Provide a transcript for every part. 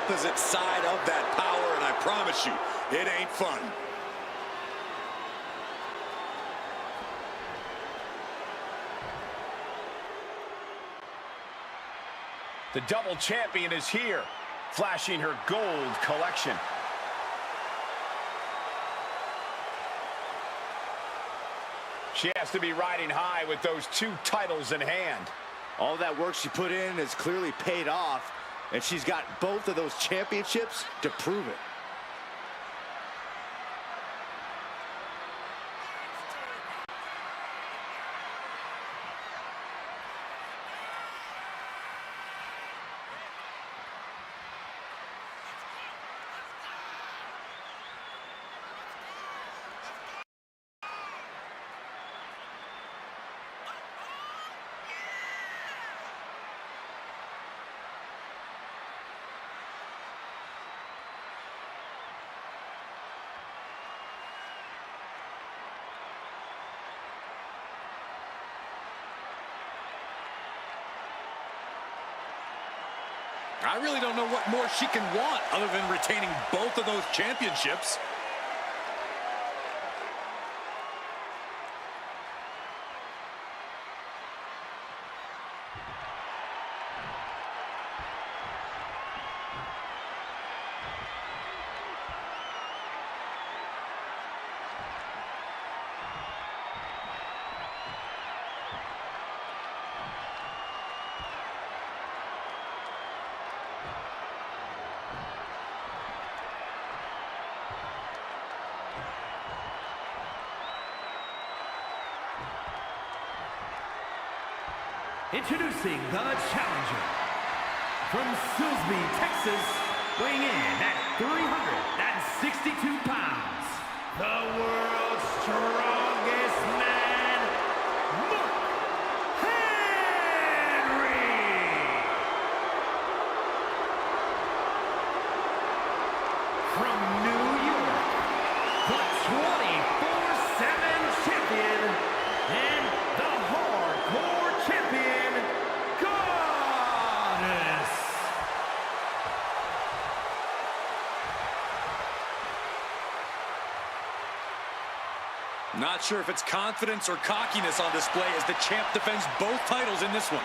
opposite side of that power, and I promise you, it ain't fun. The double champion is here, flashing her gold collection. She has to be riding high with those 2 titles in hand. All that work she put in has clearly paid off, and she's got both of those championships to prove it. I really don't know what more she can want other than retaining both of those championships. Introducing the challenger from Silsbee, Texas, weighing in at 362 pounds, the world's strongest man, Mark Henry. From New York, the 24/7 champion and the hardcore champion, Goddess. Not sure if it's confidence or cockiness on display as the champ defends both titles in this one.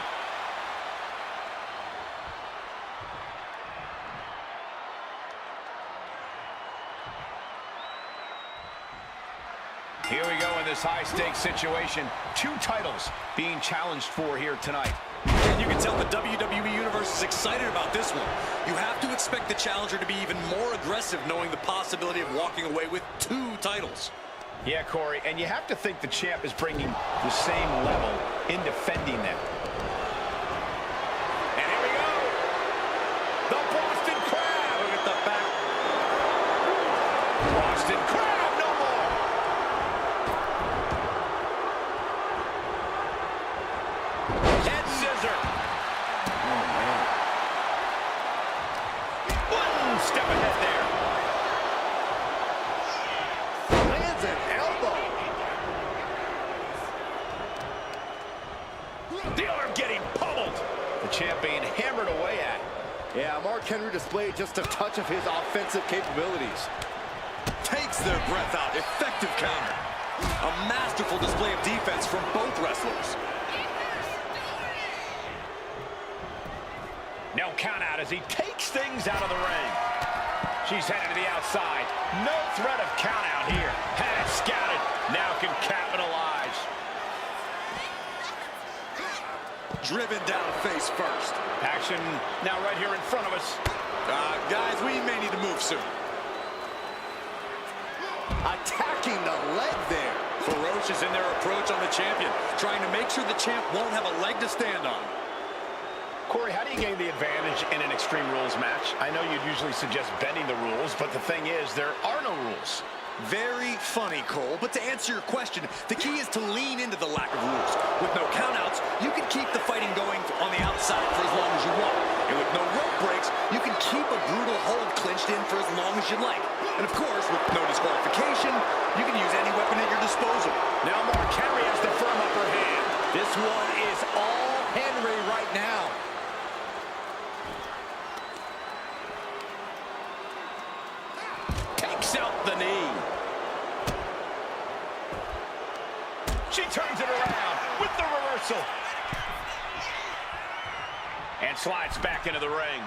Here we go in this high-stakes situation. 2 titles being challenged for here tonight. And you can tell the WWE Universe is excited about this one. You have to expect the challenger to be even more aggressive knowing the possibility of walking away with 2 titles. Yeah, Corey, and you have to think the champ is bringing the same level in defending them. And here we go. The Boston Crab. Look at the back. Boston Crab, no more. Head scissor. Oh, man. One step ahead there. Lands an elbow. The arm getting pummeled. The champ being hammered away at. Yeah, Mark Henry displayed just a touch of his offensive capabilities. Takes their breath out. Effective counter. A masterful display of defense from both wrestlers. No count out as he takes things out of the ring. She's headed to the outside. No threat of count out here. Had it scouted. Now can capitalize. Driven down face first. Action now right here in front of us. Guys, we may need to move soon. Attacking the leg there. Ferocious in their approach on the champion, trying to make sure the champ won't have a leg to stand on. Corey, how do you gain the advantage in an Extreme Rules match? I know you'd usually suggest bending the rules, but the thing is, there are no rules. Very funny, Cole, but to answer your question, the key is to lean into the lack of rules. With no countouts, you can keep the fighting going on the outside for as long as you want. And with no rope breaks, you can keep a brutal hold clinched in for as long as you like. And of course, with no disqualification, you can use any weapon at your disposal. Now Mark Henry has the firm upper hand. This one is all Henry right now. Kicks out the knee. She turns it around with the reversal. And slides back into the ring.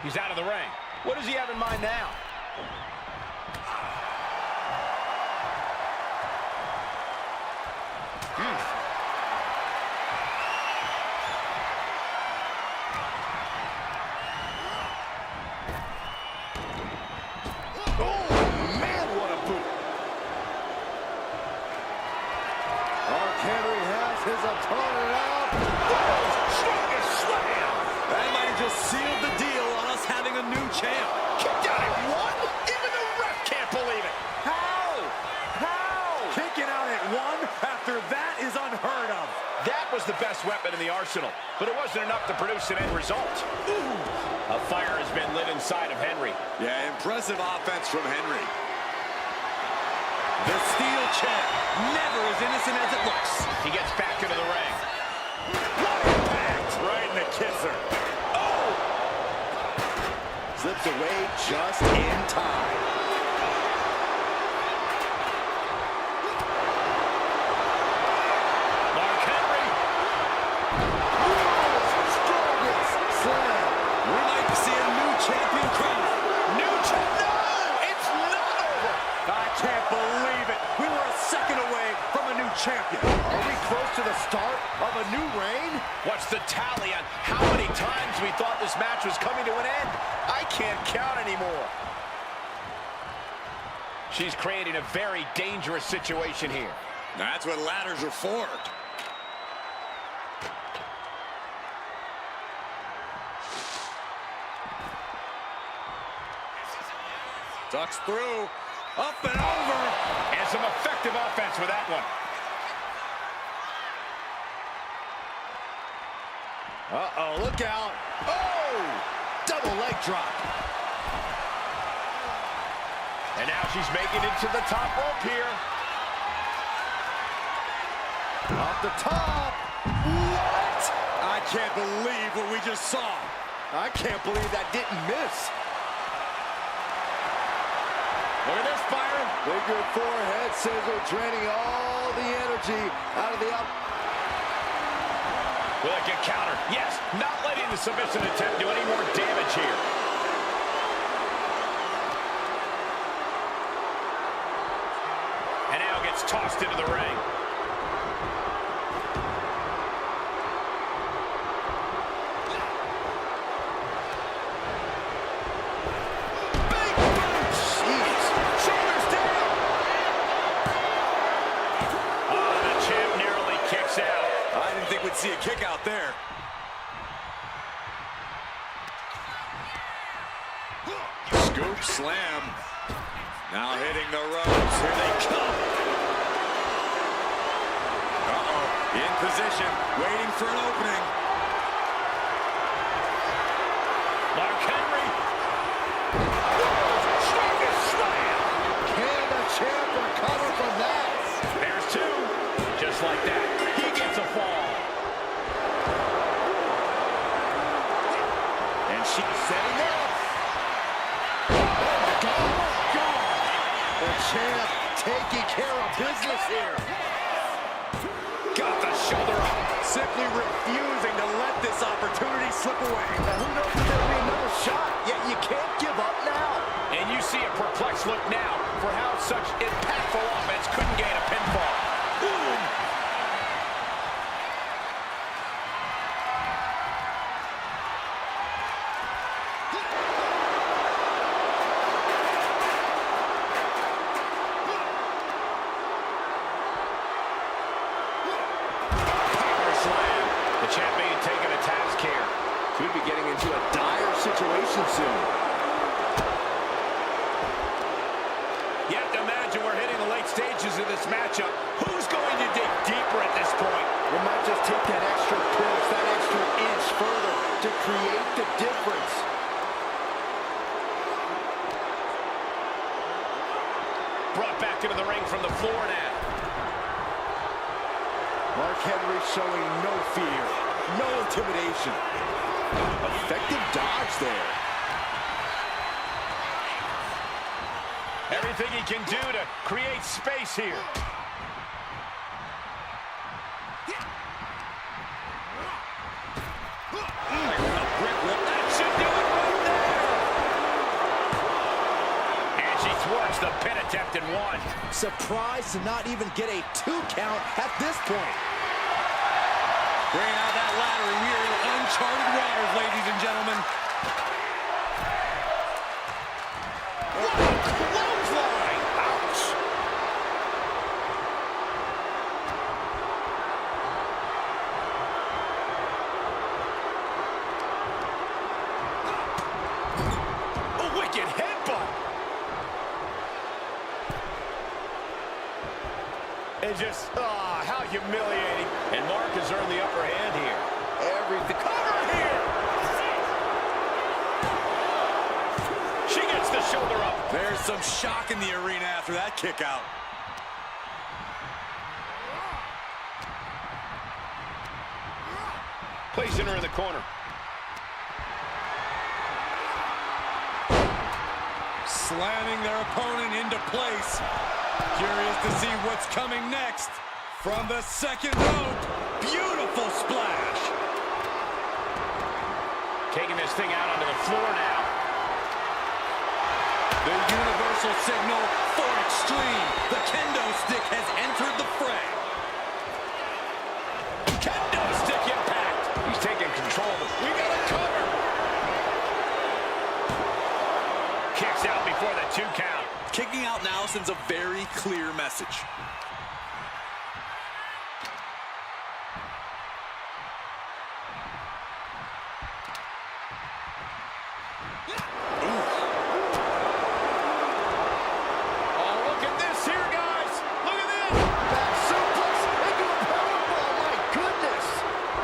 He's out of the ring. What does he have in mind now? Henry has his opponent out. Strongest slam. That might have just sealed the deal on us having a new champ. Kicked out at one? Even the ref can't believe it. How? How? Kicking out at one after that is unheard of. That was the best weapon in the arsenal, but it wasn't enough to produce an end result. Ooh. A fire has been lit inside of Henry. Yeah, impressive offense from Henry. The steel champ, never as innocent as it looks. He gets back into the ring. What impact! Right in the kisser. Oh! Slips away just in time. Mark Henry. World's strongest slam. We might see a new champion crowned. New champ. No! It's not over. I can't believe it. We were a second away from a new champion. Are we close to the start of a new reign? What's the tally on how many times we thought this match was coming to an end? I can't count anymore. She's creating a very dangerous situation here. That's what ladders are for. Ducks through, up and over. And some effective offense with that one. Uh-oh, look out. Oh! Double leg drop. And now she's making it to the top rope here. Off the top. What? I can't believe what we just saw. I can't believe that didn't miss. Look at this, Byron. Bigger forehead scissor draining all the energy out of the up. Will it get countered? Yes, not letting the submission attempt do any more damage here. And now gets tossed into the ring. Big boot. Jeez. Shoulders down. Oh, the champ narrowly kicks out. I didn't think we'd see a kick out there. Scoop slam. Now hitting the ropes. Here they come. Uh-oh. In position. Waiting for an opening. Mark Henry. Strongest slam. Can the champ recover from that? There's two. Just like that. He gets a fall. And she's setting up. Oh, my God. Oh, God. The champ taking care of business here. Got the shoulder up. Simply refusing to let this opportunity slip away. And who knows if there'll be another shot, yet you can't give up now. And you see a perplexed look now for how such impactful offense couldn't gain a pinfall. Boom. Power slam. The champ being taken to task here. Could be getting into a dire situation soon. You have to imagine we're hitting the late stages of this matchup. Who's going to dig deeper at this point? It might just take that extra push, that extra inch further to create the difference. Brought back into the ring from the floor now. Mark Henry showing no fear, no intimidation. Effective dodge there. everything he can do to create space here. That should do it right there. And she thwarts the pin attempt in one. Surprised to not even get a 2 count at this point. Bringing out that ladder, and we are in uncharted waters, ladies and gentlemen. What a clothesline! Ouch! A wicked headbutt. It's just, how humiliating. And Mark has earned the upper hand here. Everything. Cover here! She gets the shoulder up. There's some shock in the arena after that kick out. Placing her in the corner. Slamming their opponent into place. Curious to see what's coming next. From the second rope, beautiful splash. Taking this thing out onto the floor now. The universal signal for extreme. The kendo stick has entered the fray. Kendo stick impact. He's taking control. We got a cover. Kicks out before the 2 count. Kicking out now sends a very clear message.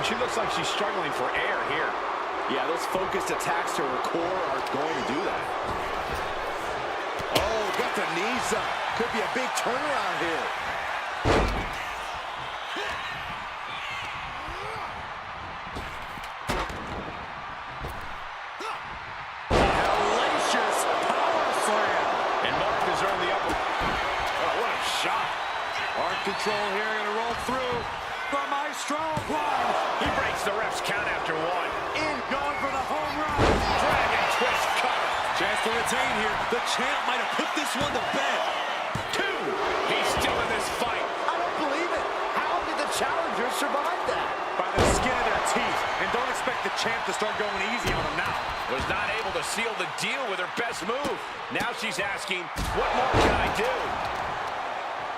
She looks like she's struggling for air here. Yeah, those focused attacks to her core are going to do that. Oh, got the knees up. Could be a big turnaround here. Hellacious power slam. And Mark has earned the upper. Oh, what a shot. Arm control here, gonna roll through. The Maestro one. He breaks the ref's count after 1. In, going for the home run. Dragon twist cover. Chance to retain here. The champ might have put this one to bed. 2. He's still in this fight. I don't believe it. How did the challenger survive that? By the skin of their teeth. And don't expect the champ to start going easy on him now. Was not able to seal the deal with her best move. Now she's asking, what more can I do?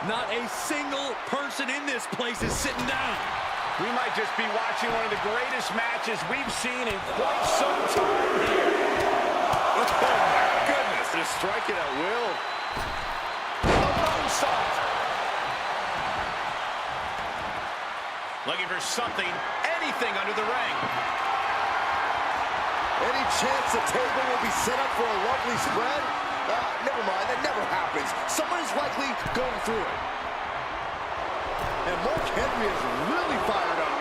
Not a single person in this place is sitting down. We might just be watching one of the greatest matches we've seen in quite some time here. Oh, my goodness. Just striking at will. A moonsault. Looking for something, anything under the ring. Any chance the table will be set up for a lovely spread? Never mind, that never happens. Someone is likely going through it. And Mark Henry is really fired up.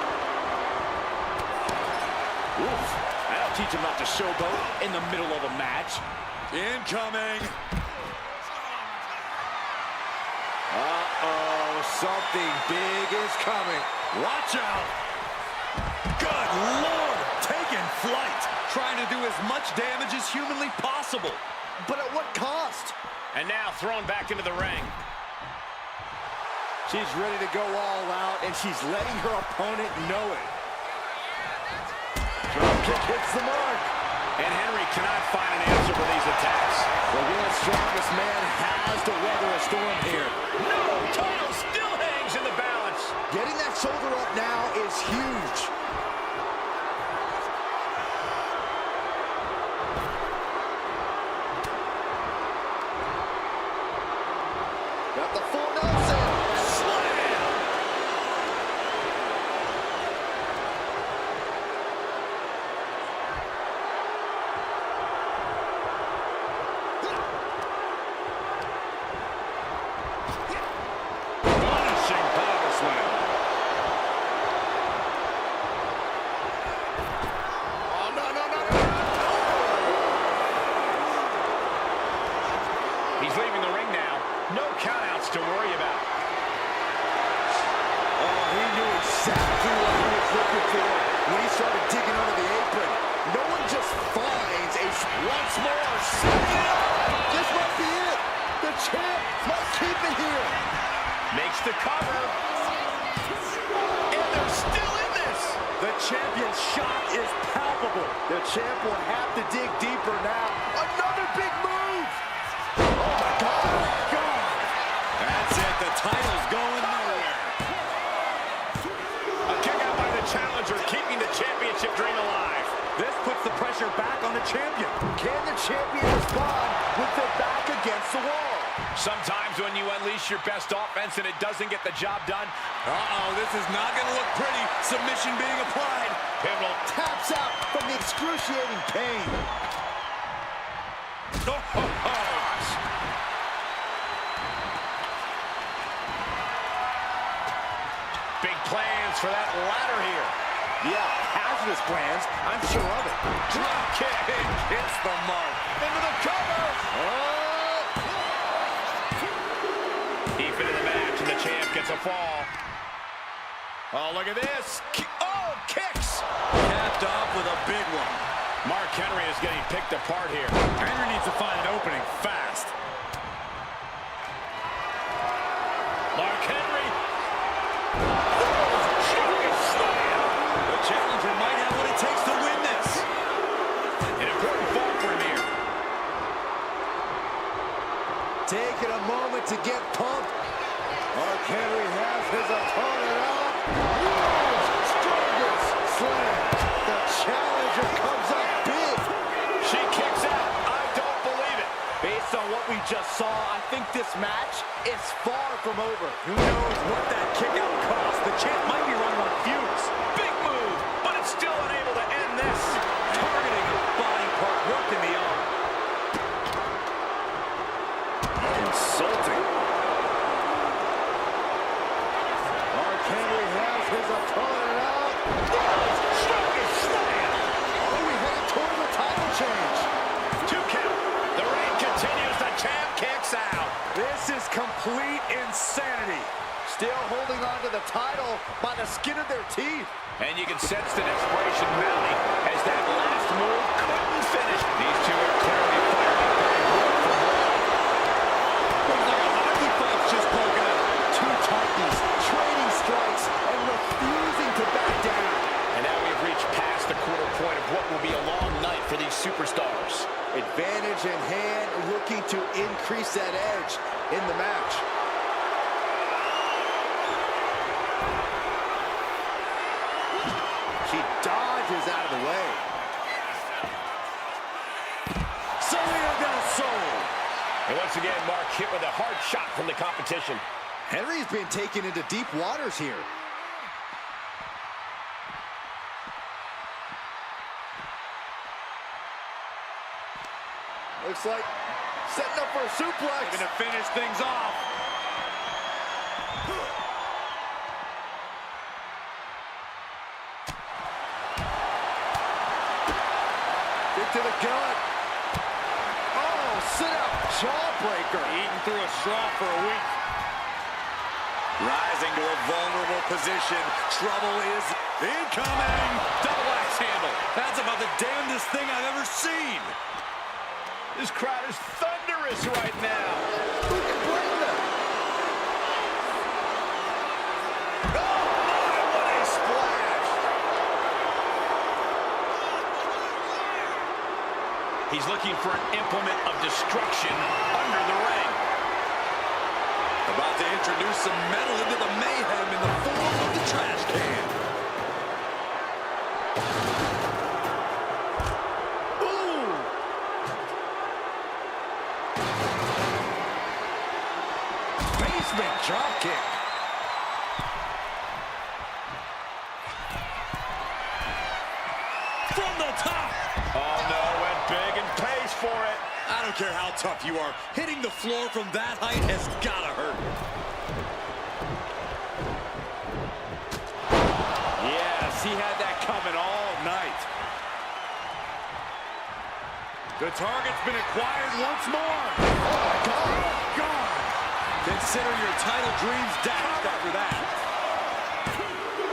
Oof. That'll teach him not to showboat in the middle of a match. Incoming. Uh-oh, something big is coming. Watch out. Good Lord. Taking flight. Trying to do as much damage as humanly possible. But at what cost? And now thrown back into the ring. She's ready to go all out, and she's letting her opponent know it. Dropkick hits the mark. And Henry cannot find an answer for these attacks. The world's strongest man has to weather a storm here. No! Title still hangs in the balance. Getting that shoulder up now is huge. Got the full Nelson. Slam! Punishing power slam. countouts to worry about. Oh, he knew exactly what he was looking for when he started digging under the apron. No one just finds a... Once more, this might be it. The champ must keep it here. Makes the cover. And they're still in this. The champion's shot is palpable. The champ will have to dig deeper now. Another big move. Oh, my God. That's it. The title's going nowhere. A kick out by the challenger, keeping the championship dream alive. This puts the pressure back on the champion. Can the champion respond with their back against the wall? Sometimes when you unleash your best offense and it doesn't get the job done. Uh-oh, this is not going to look pretty. Submission being applied. Pivotal. Taps out from the excruciating pain. Big plans for that ladder here. Yeah, hazardous plans. I'm sure of it. Drop kick. Hits the mark. Into the cover. Oh! Deep into the match, and the champ gets a fall. Oh, look at this. Oh, kicks. Capped off with a big one. Mark Henry is getting picked apart here. Henry needs to find an opening fast. Mark Henry. The challenger might have what it takes to win this. An important fall for him here. Taking a moment to get pumped. Mark Henry has his opponent up. World's strongest slam. The challenger comes up big. She kicks out. I don't believe it. Based on what we just saw, I think this match is far from over. Who knows what that kick out cost? The champ might be running on fumes. Big move, but it's still unable to end this. Targeting a body part, working the arm. Insulting. Mark Henry has his opponent up. World's strongest slam. Are we headed toward the title change? 2 count. The reign continues. The champ kicks out. This is complete insanity. Still holding on to the title by the skin of their teeth. And you can sense the desperation mounting as that last move couldn't finish. These two are clearly fired up by work for more. Looks like a hockey fight's just broken out. Two titans trading strikes and refusing to back down. And now we've reached past the quarter point of what will be a long night for these superstars. Advantage in hand, looking to increase that edge in the match. She dodges out of the way. Selena del Sol. And once again, Mark hit with a hard shot from the competition. Henry's been taken into deep waters here. Looks like setting up for a suplex. Going to finish things off. Kick to the gut. Oh, sit-out jawbreaker. Eating through a straw for a week. Rising to a vulnerable position. Trouble is incoming. Double axe handle. That's about the damnedest thing I've ever seen. This crowd is thunderous right now. Who can blame them? Oh, my, what a splash. He's looking for an implement of destruction under the ring. About to introduce some metal into the mayhem in the form of the trash can. Ooh! Basement drop kick. From the top. Oh, no, went big and pays for it. I don't care how tough you are. Hitting the floor from that height has got to hurt. Yes, he had that coming all night. The target's been acquired once more. Oh, God. Consider your title dreams dashed after that.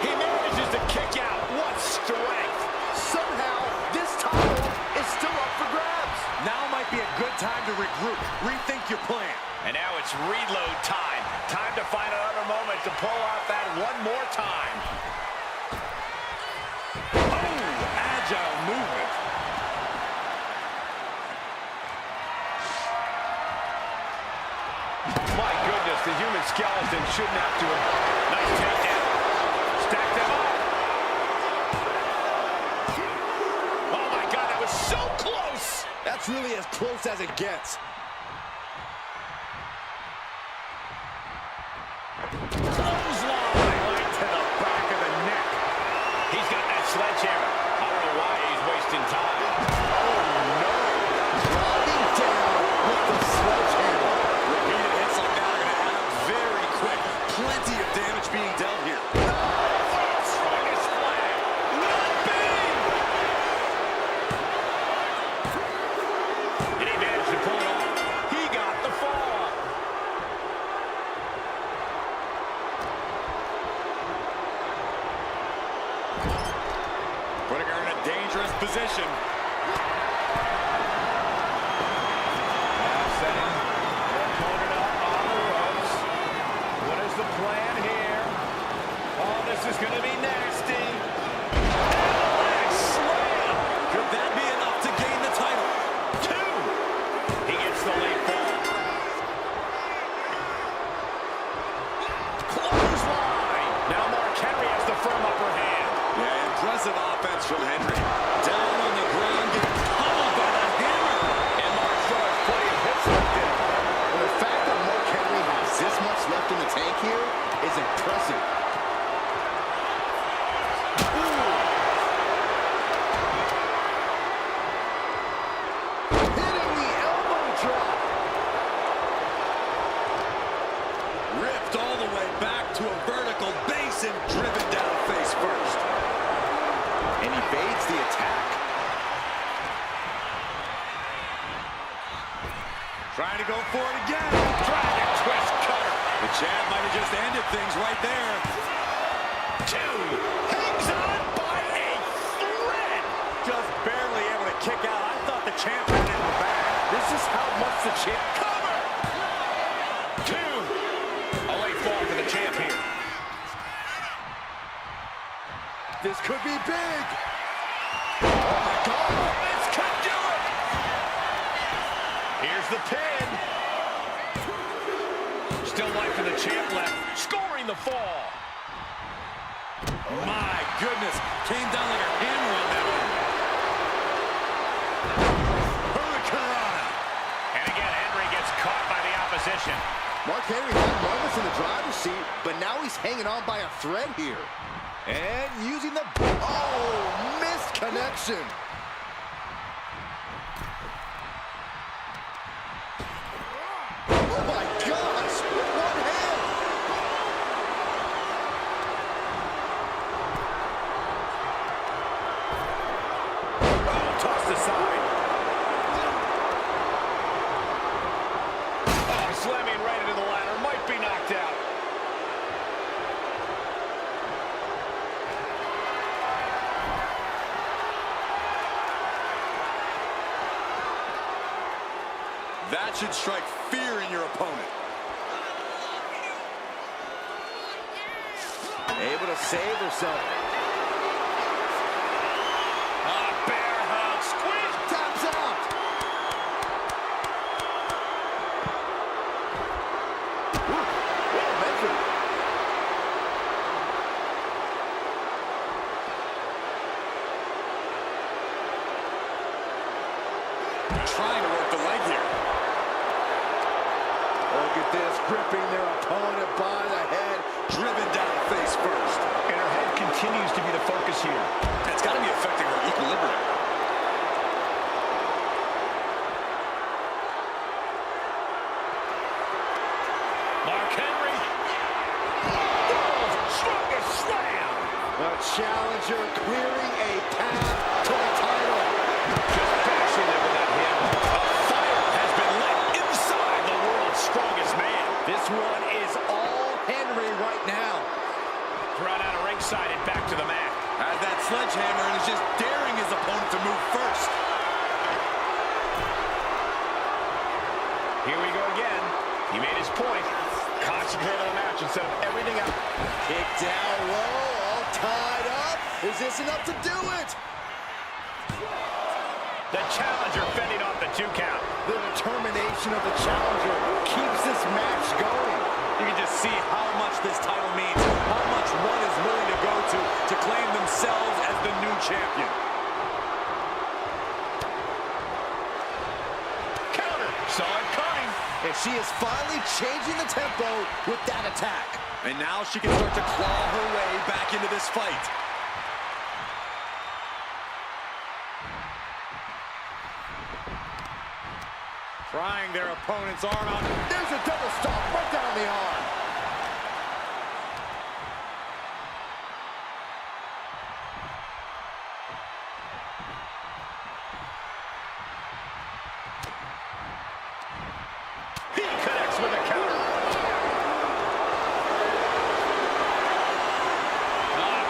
He manages to kick out. What strength! Somehow, this title is still up for grabs. Now might be a good time to regroup, rethink your plan. And now it's reload time. Time to find another moment to pull off that one more time. Oh, agile movement. My goodness, the human skeleton shouldn't have to. Nice takedown. Stack them up. Oh my God, that was so close. That's really as close as it gets. Clothesline right to the back of the neck. He's got that sledgehammer. I don't know why he's wasting time. Oh no. Driving down with the sledgehammer. Repeated hits like that are going to add up very quick. Plenty of damage being dealt here. Strongest flag. Not big. And he managed to pull it off. He got the fall. Putting her in a dangerous position. Setting the opponent up on the ropes. What is the plan here? Oh, this is going to be nasty. Leg slam. Could that be enough to gain the title? 2. He gets the late ball. Clothesline. Now Mark Henry has the firm upper hand. Yeah, impressive offense from Henry. Down on the ground, getting pummeled by the hammer. And Mark still has plenty of hits left in him. And the fact that Mark Henry has this much left in the tank here is impressive. Hitting the elbow drop. Ripped all the way back to a vertical base and driven down face first. And evades the attack. Trying to go for it again. Dragon twist cutter. The champ might have just ended things right there. 2. Hangs on by a thread. Just barely able to kick out. I thought the champ had it in the bag. This is how much the champ... Cover. 2. A late fall for the champ here. This could be big. Oh my God. This could do it. Here's the pin. Still life for the champ left. Scoring the fall. My goodness. Came down like a hammer on that one. Hurricanrana. And again, Henry gets caught by the opposition. Mark Henry had moments in the driver's seat, but now he's hanging on by a thread here. And using the... Oh, missed connection. Oh, my gosh. One hand. Oh, tossed aside. Oh, slamming right into the ladder. Might be knocked out. That should strike fear in your opponent. Able to save herself. Bear hug. Squeeze. Taps out. Ooh, well measured. Trying to work the leg here. Look at this, gripping their opponent by the head. Driven down face first. And her head continues to be the focus here. That's got to be affecting her equilibrium. Mark Henry. Oh, strongest slam. The challenger clearing a path to the title. Just bashing it with that hammer. A fire has been lit inside the world's strongest man. This will Here we go again. He made his point. Concentrate on the match instead of everything else. Kick down low, all tied up. Is this enough to do it? The challenger fending off the 2 count. The determination of the challenger keeps this match going. You can just see how much this title means, how much one is willing to go to claim themselves as the new champion. Counter. Saw it coming. And she is finally changing the tempo with that attack. And now she can start to claw her way back into this fight. Prying their opponent's arm out. There's a double stomp right down the arm. He connects with a counter.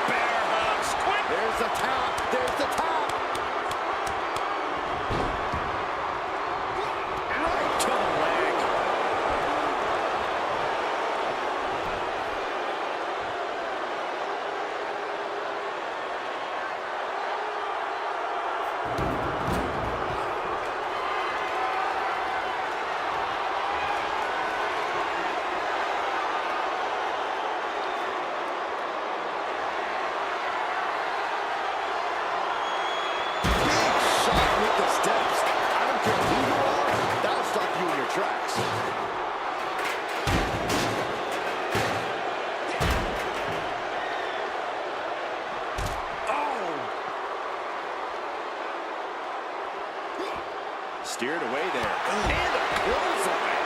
Bear hug. Squid. There's the top. There's the top. Right to the leg. With the steps. I don't care who you are, that'll stop you in your tracks. Oh! Steered away there. And a clothesline.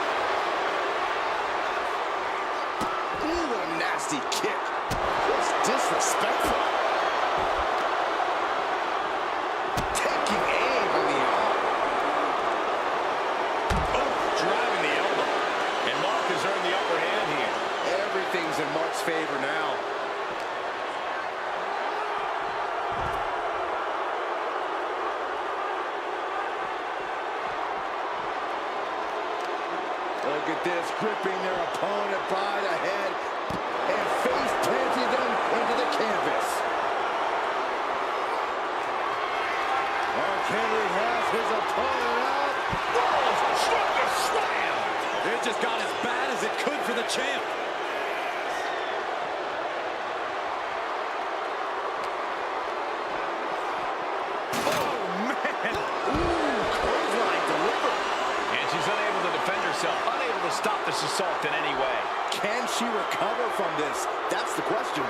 Ooh, what a nasty kick. That's disrespectful. Everything's in Mark's favor now. Look at this, gripping their opponent by the head and face planting them into the canvas. Mark Henry has his opponent out. Whoa! Shoulder slam! It just got as bad as it could for the champ. Unable to stop this assault in any way. Can she recover from this? That's the question.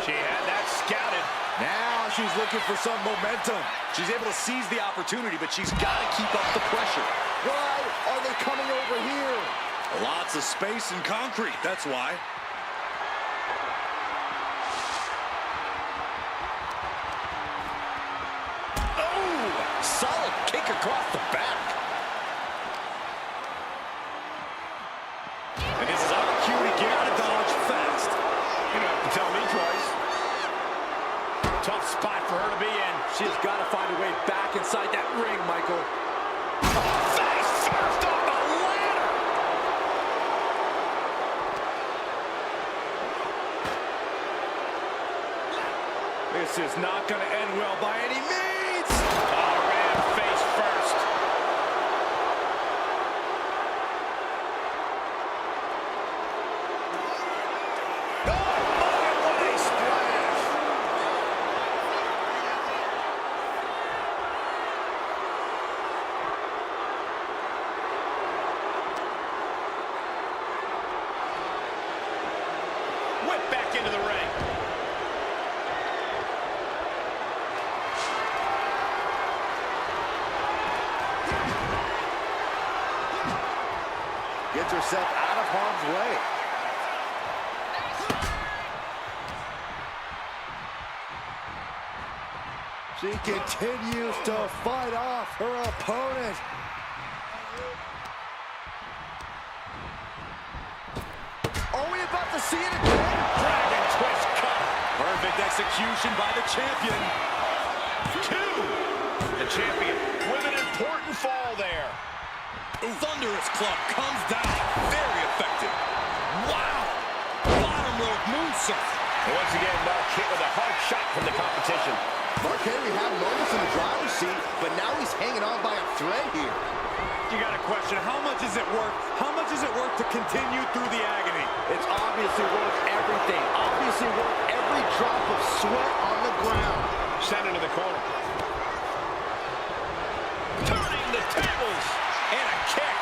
She had that scouted. Now she's looking for some momentum. She's able to seize the opportunity, but she's got to keep up the pressure. Why are they coming over here? Lots of space and concrete, that's why. Solid kick across the back. And this is our cue to get out of Dodge fast. You don't have to tell me twice. Tough spot for her to be in. She's got to find a way back inside that ring, Michael. Face first on the ladder. This is not going to end well by any means. Ran face first. Oh, my, what a splash. Whip back into the ring. Gets herself out of harm's way. She continues to fight off her opponent. Are we about to see it again? Dragon twist cut. Her execution by the champion. 2. The champion with an important fall there. Thunderous club comes down. Very effective. Wow. Bottom rope moonsault. Once again, Mark hit with a hard shot from the competition. Mark Henry had moments in the driver's seat, but now he's hanging on by a thread here. You got to question, how much is it worth? How much is it worth to continue through the agony? It's obviously worth everything. Obviously worth every drop of sweat on the ground. Sent into the corner. Turning the tables. And a kick.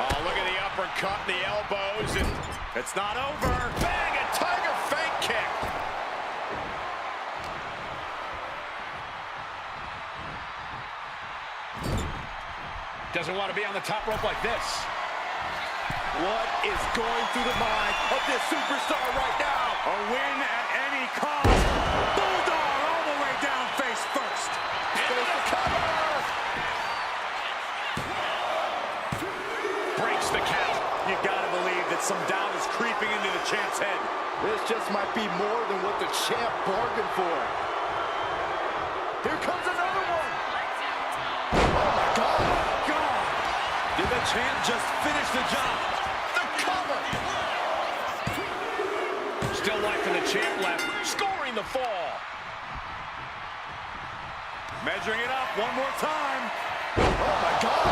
Oh, look at the uppercut and the elbows. And It's not over. bang, a tiger fake kick. Doesn't want to be on the top rope like this. What is going through the mind of this superstar right now? A win at any cost. Bulldog all the way down face first. Into the cover. Breaks the count. You gotta believe that some doubt is creeping into the champ's head. This just might be more than what the champ bargained for. Here comes another one. Oh, my God. Did the champ just finish the job? The cover. Still life in the champ left. Scoring the fall. Measuring it up one more time. Oh, my God.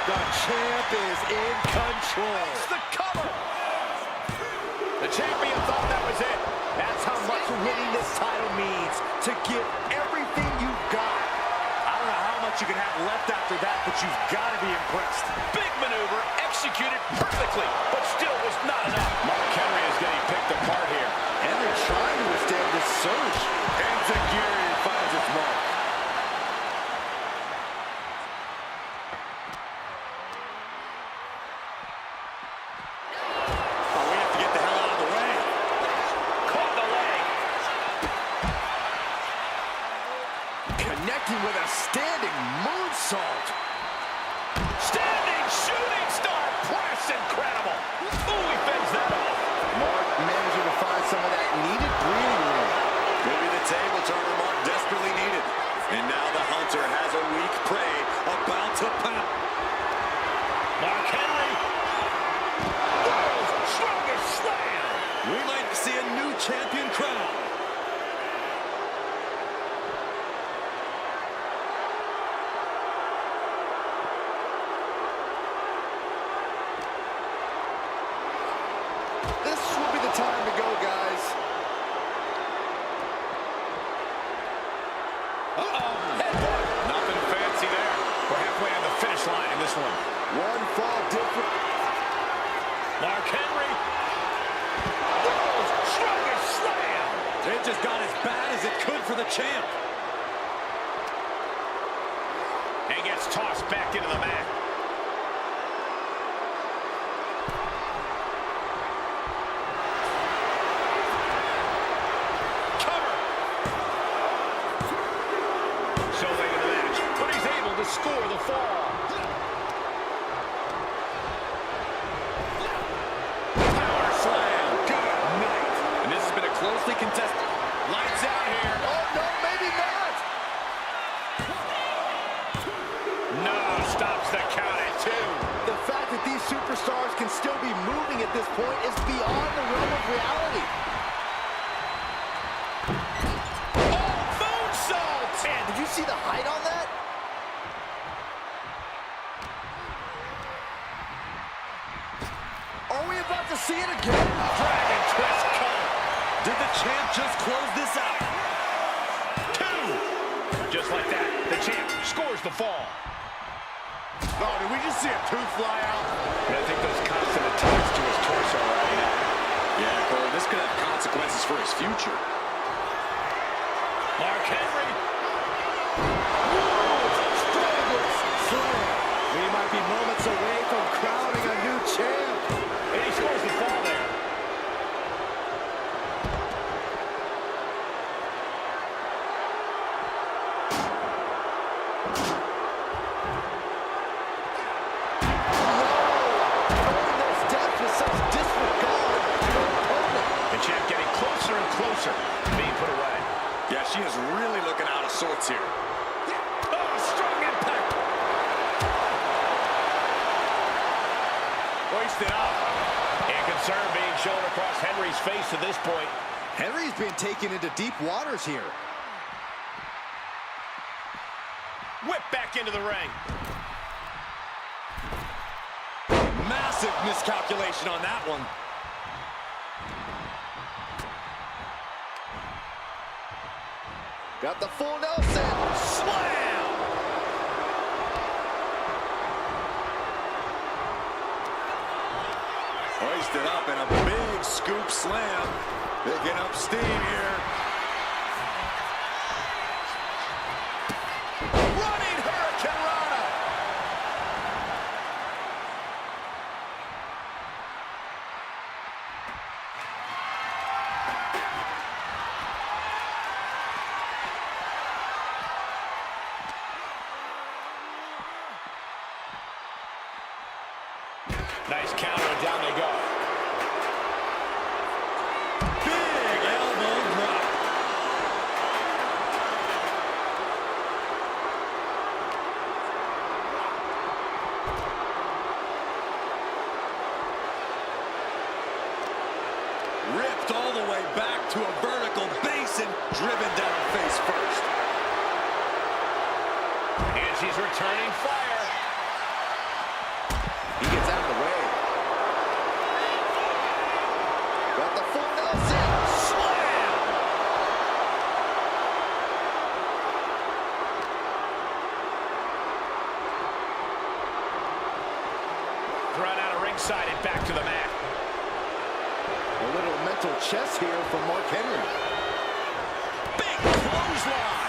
The champ is in control. It's the cover. The champion thought that was it. That's how much winning this title means. To give everything you've got. I don't know how much you can have left after that, but you've got to be impressed. Big maneuver, executed perfectly, but still was not enough. Mark Henry is getting picked apart here. And they're trying to withstand this surge. Enziguri finds its mark. Oh, we have to get the hell out of the way. Caught the leg. Connecting with a standing moonsault. Standing shooting star press, incredible. Ooh, he fends that off. Mark managing to find some of that needed breathing room. Maybe the table turner Mark desperately needed. And now the hunter has a weak prey about to pounce. Mark Henry. World's strongest slam. We might see a new champion crowned. This will be the time to go, guys. Uh-oh. Headbutt. Nothing fancy there. We're halfway on the finish line in this one. One fall different. Mark Henry. World's strongest slam. It just got as bad as it could for the champ. And gets tossed back into the mat. Cover. So late in the match, but he's able to score the fall. Power slam. Good night. And this has been a closely contested. Lights out here. Oh, no, maybe not. No, stops the count at 2. The fact that these superstars can still be moving at this point is beyond the realm of reality. Oh, moonsault! Man, did you see the height on that? Are we about to see it again? Dragon twist cover. Did the champ just close this out? 2. Just like that, the champ scores the fall. Oh, did we just see a tooth fly out? And I think those constant attacks to his torso right now. Yeah, Cole, this could have consequences for his future. Mark Henry. Strongest slam. We might be moments away from crowning a new champ. And he scores the fall there. Throwing those steps with such disregard. concern being shown across Henry's face at this point. Henry's been taken into deep waters here. Whip back into the ring. Massive miscalculation on that one. Got the full Nelson. Slam! Hoisted up in a big scoop slam. Picking up steam here. Running Hurricane Rana. Nice counter, and down they go. Big elbow drop. Ripped all the way back to a vertical basin, driven down face first. And she's returning fire. He gets out of the way. Got the full Nelson. Slam! Thrown out of ringside and back to the mat. A little mental chess here from Mark Henry. Big clothesline!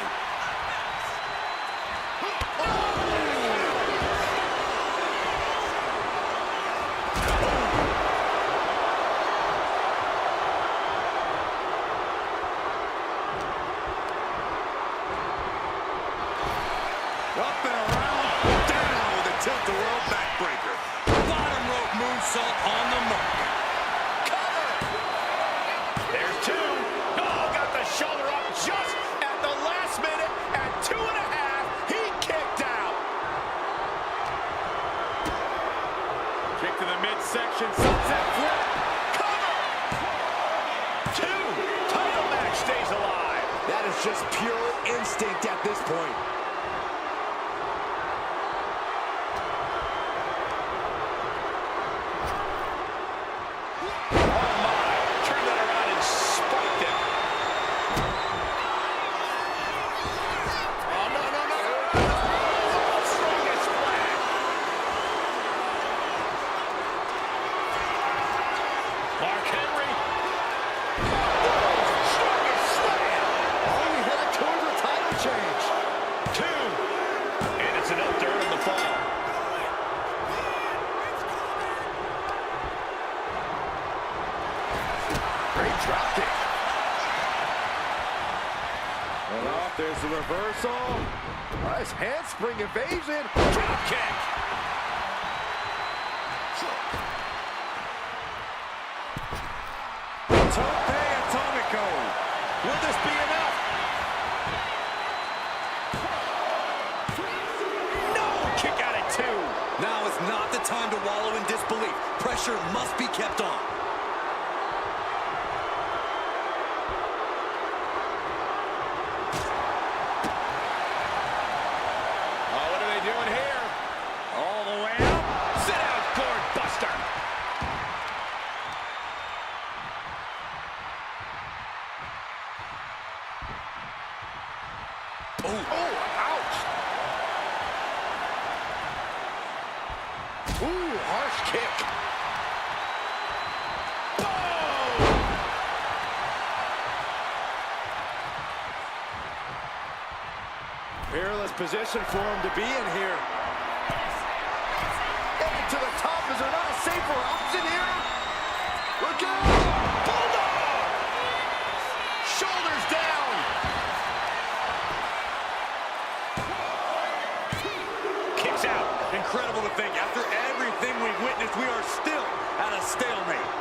Up and around, down with a tilt-a-whirl backbreaker. Bottom rope moonsault on the mark. There's two. Oh, got the shoulder up just at the last minute. At 2.5, he kicked out. Kick to the midsection, sunset flip. Cover. 2. Title match stays alive. That is just pure instinct at this point. Mark Henry. Strongest slam. Oh, he headed towards a title change. 2. And it's enough dirt on the fall. Great drop kick. And off, there's the reversal. Nice handspring evasion. Drop kick. Tope Atomico. Will this be enough? No, kick out at 2. Now is not the time to wallow in disbelief. Pressure must be kept on. Oh, what are they doing here? All the way up. Sit down, gourd buster. Oh, ouch. Ooh, harsh kick. Peerless position for him to be in here. Headed to the top. Is there not a safer option here? Look out! Bulldog! Shoulders down. Kicks out. Incredible to think, after everything we've witnessed, we are still at a stalemate.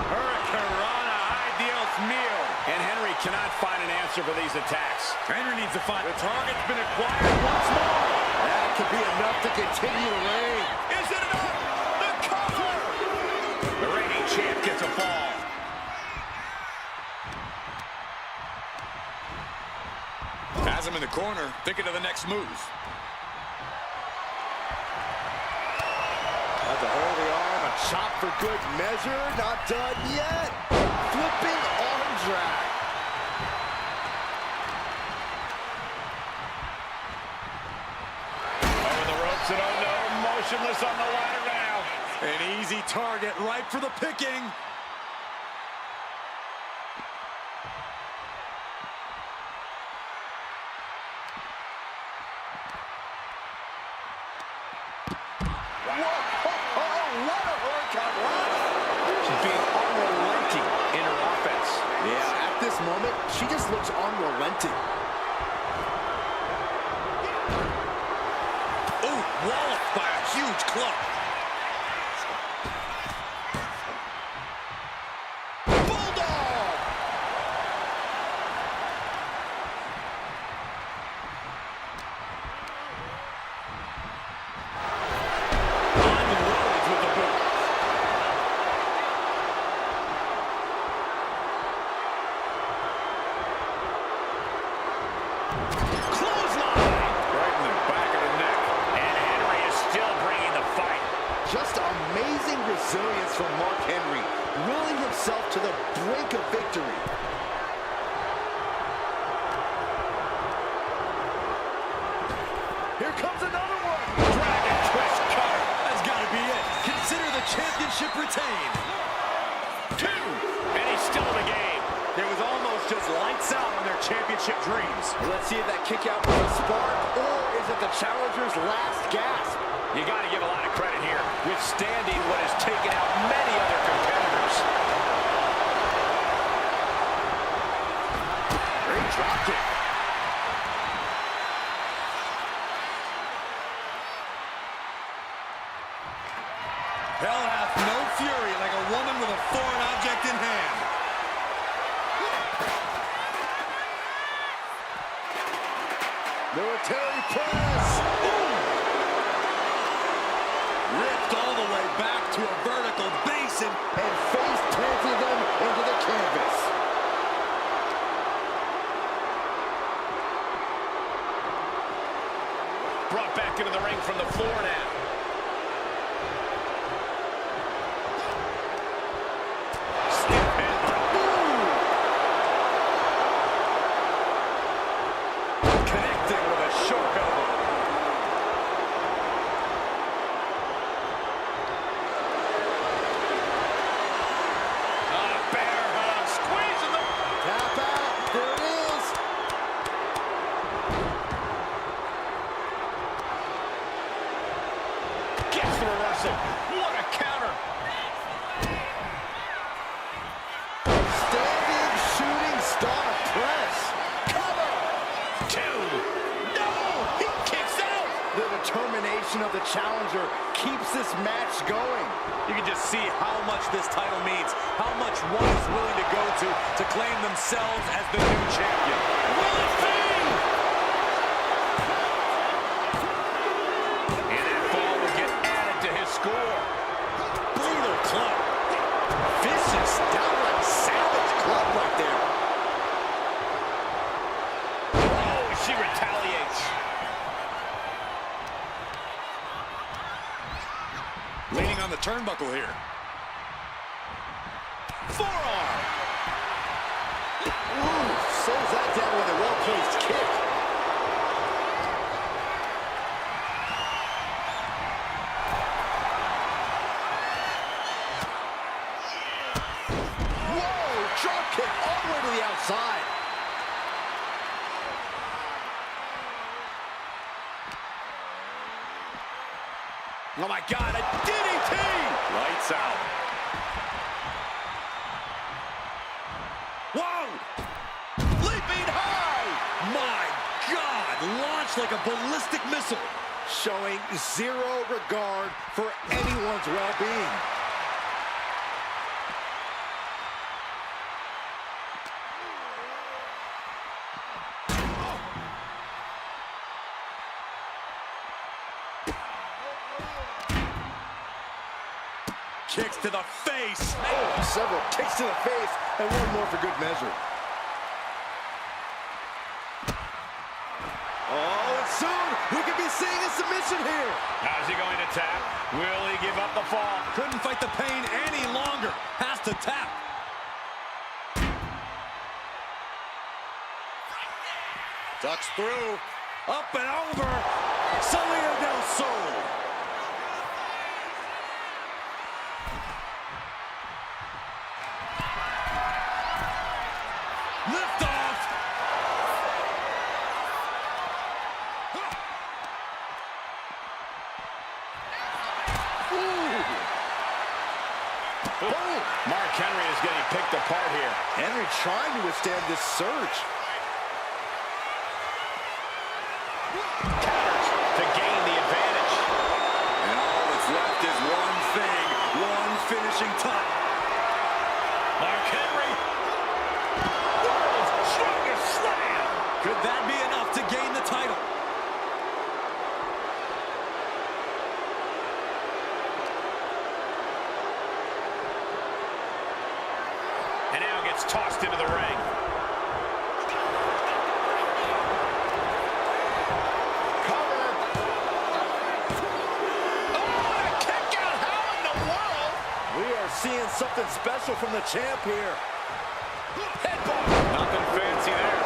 Hurricane Rana, ideal meal. And Henry cannot find an answer for these attacks. Henry needs to find. The target's been acquired once more. That could be enough to continue the reign. Is it enough? The cover! The reigning champ gets a fall. Has him in the corner, thinking of the next move. Had to hold the arm, a chop for good measure. Not done yet. Flipping arm drag. Over the ropes and oh no, motionless on the ladder now. An easy target, ripe for the picking. What a workout. She's being unrelenting in her offense. Yeah, at this moment, she just looks unrelenting. Ooh, walloped by a huge club. Bulldog! Unloads with the boot. Clothesline! Right in the back of the neck. And Henry is still bringing the fight. Just amazing resilience from Mark Henry, willing himself to the brink of victory. Here comes another one. Dragon twist cutter. That's got to be it. Consider the championship retained. 2. And he's still in the game. It was almost just lights out on their championship dreams. Let's see if that kick out was a spark, or is it the challenger's last gasp? You got to give a lot of credit here, withstanding what has taken out many other competitors. Great drop kick. Hell hath no fury like a woman with a foreign object in hand. Military press. Ripped all the way back to a vertical basin. And face planted them into the canvas. Brought back into the ring from the floor now. Stiff headbutt. Connecting with a sharp elbow. Bear hug, squeezing them. Tap out. There it is. Gets the reversal. What a counter. Standing shooting star press. Cover. 2. No! He kicks out! The determination of the challenger keeps this match going. You can just see how much this title means, how much one is willing to go to claim themselves as the new champion. Will it be? And that fall will get added to his score. Brutal club. Vicious, downright savage club right there. Oh, she retaliates. Leaning on the turnbuckle here. Forearm. Ooh, slows that down with a well-placed kick. Whoa, drop kick all the way to the outside. Oh my God, a DDT! Lights out. Whoa! Leaping high! My God! Launched like a ballistic missile. Showing zero regard for anyone's well-being. kicks to the face. Oh, several kicks to the face, and one more for good measure. Oh, and soon we could be seeing a submission here. How's he going to tap? Will he give up the fall? Couldn't fight the pain any longer. Has to tap. Ducks through. Up and over. Salida del Sol. Lift off. Mark Henry is getting picked apart here. Henry trying to withstand this surge. Counters to gain the advantage. And all that's left is one thing, one finishing touch. Mark Henry. World's strongest slam. Could that be enough to gain the title? And now gets tossed into the ring. Cover. Oh, and a kick out. How in the world? We are seeing something special from the champ here. Headbutt. Nothing fancy there.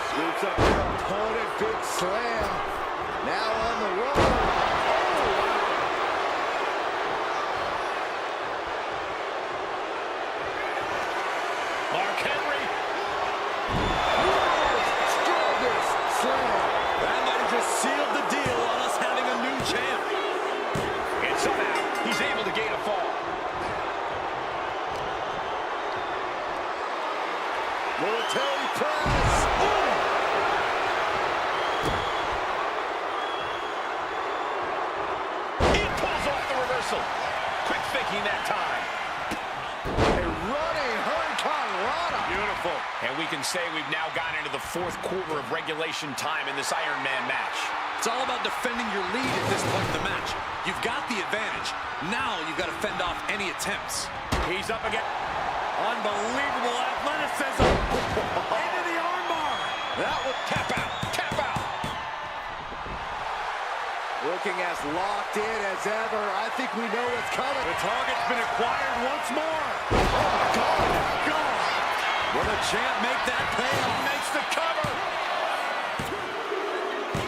Scoops up their opponent. Big slam. Now on the road. Mark Henry. World's strongest slam. That might have just sealed the deal on us having a new champ. And somehow he's able to gain a fall. Military press. He pulls off the reversal. Quick thinking that time. A running hurricane rana. Beautiful. And we can say we've now gotten into the fourth quarter of regulation time in this Iron Man match. It's all about defending your lead at this point in the match. You've got the advantage. Now you've got to fend off any attempts. He's up again. Unbelievable athleticism. Into the armbar. That was Tap out. Tap out. looking as locked in as ever. I think we know what's coming. The target's been acquired once more. Oh, my God. God. Will the champ make that pay? He makes the cover.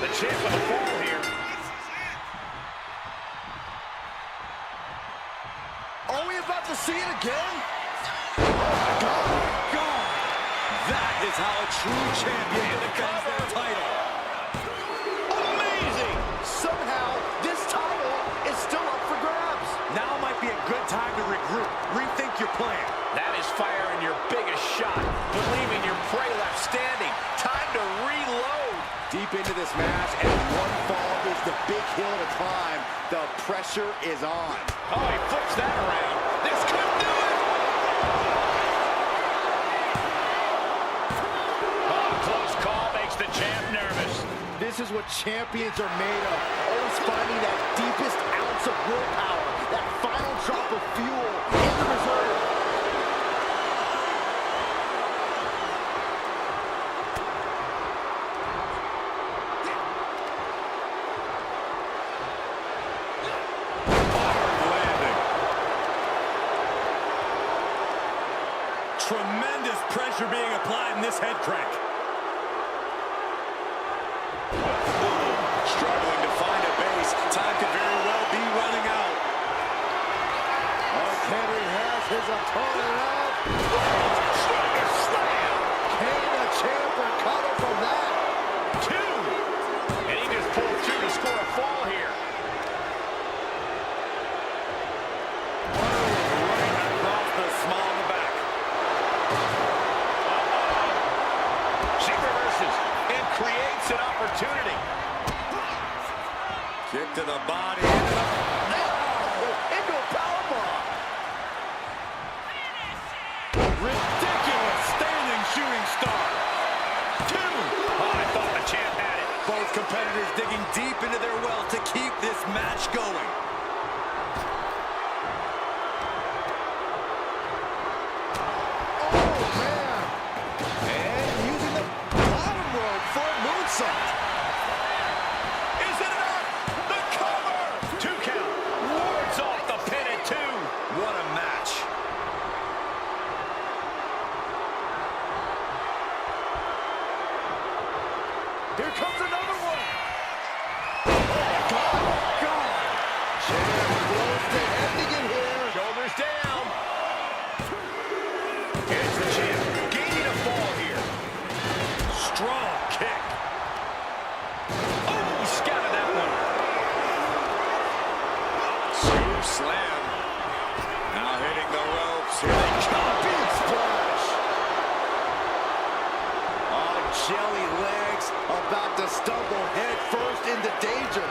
The champ with a fall here. Are we about to see it again? God. That is how a true champion defends their title. Amazing. Somehow, this title is still up for grabs. Now might be a good time to regroup. Rethink your plan. That is firing your biggest shot, but leaving your prey left standing. Time to reload. Deep into this match, and one fall is the big hill to climb. The pressure is on. Oh, he flips that around. This could do it. Oh, close call makes the champ nervous. This is what champions are made of. Always finding that deepest ounce of willpower, that final drop of fuel in the reserve. Tremendous pressure being applied in this head crank. Struggling to find a base. Time could very well be running out. Henry has his opponent up. Strongest slam. Can the champ recover from that? Two. And he just pulled two to score a fall here. Right across the small of the back. She reverses and creates an opportunity. Kick to the body. Into a powerbomb. Ridiculous standing shooting star. Two. Oh, I thought the champ had it. Both competitors competitors digging deep into their well to keep this match going. Oh, man. And using the bottom rope for a moonsault. Is it enough? The cover! 2 count. Wards off the pin at 2. What a match. Here comes another one. Oh, God. Champ close to ending it here. Shoulders down. Here's the champ. Gaining a fall here. Strong kick. Oh, he scouted that one. Scoop slam. Now hitting the ropes. Here they come. Big splash. Oh, jelly legs about to stumble head first into danger.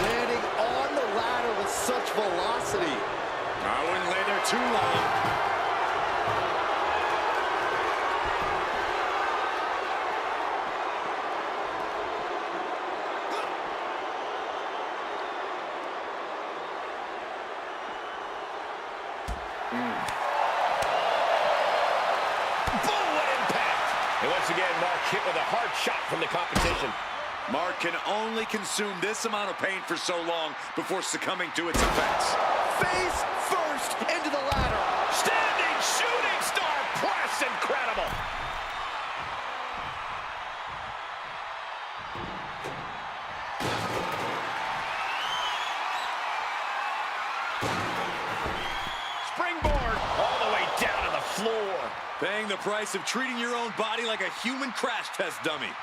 Landing on the ladder with such velocity. I wouldn't lay there too long. Boom, what impact! And once again, Mark hit with a hard shot from the competition. Mark can only consume this amount of pain for so long before succumbing to its effects. Face first into the ladder. Standing shooting star press, incredible! Springboard all the way down to the floor. Paying the price of treating your own body like a human crash test dummy.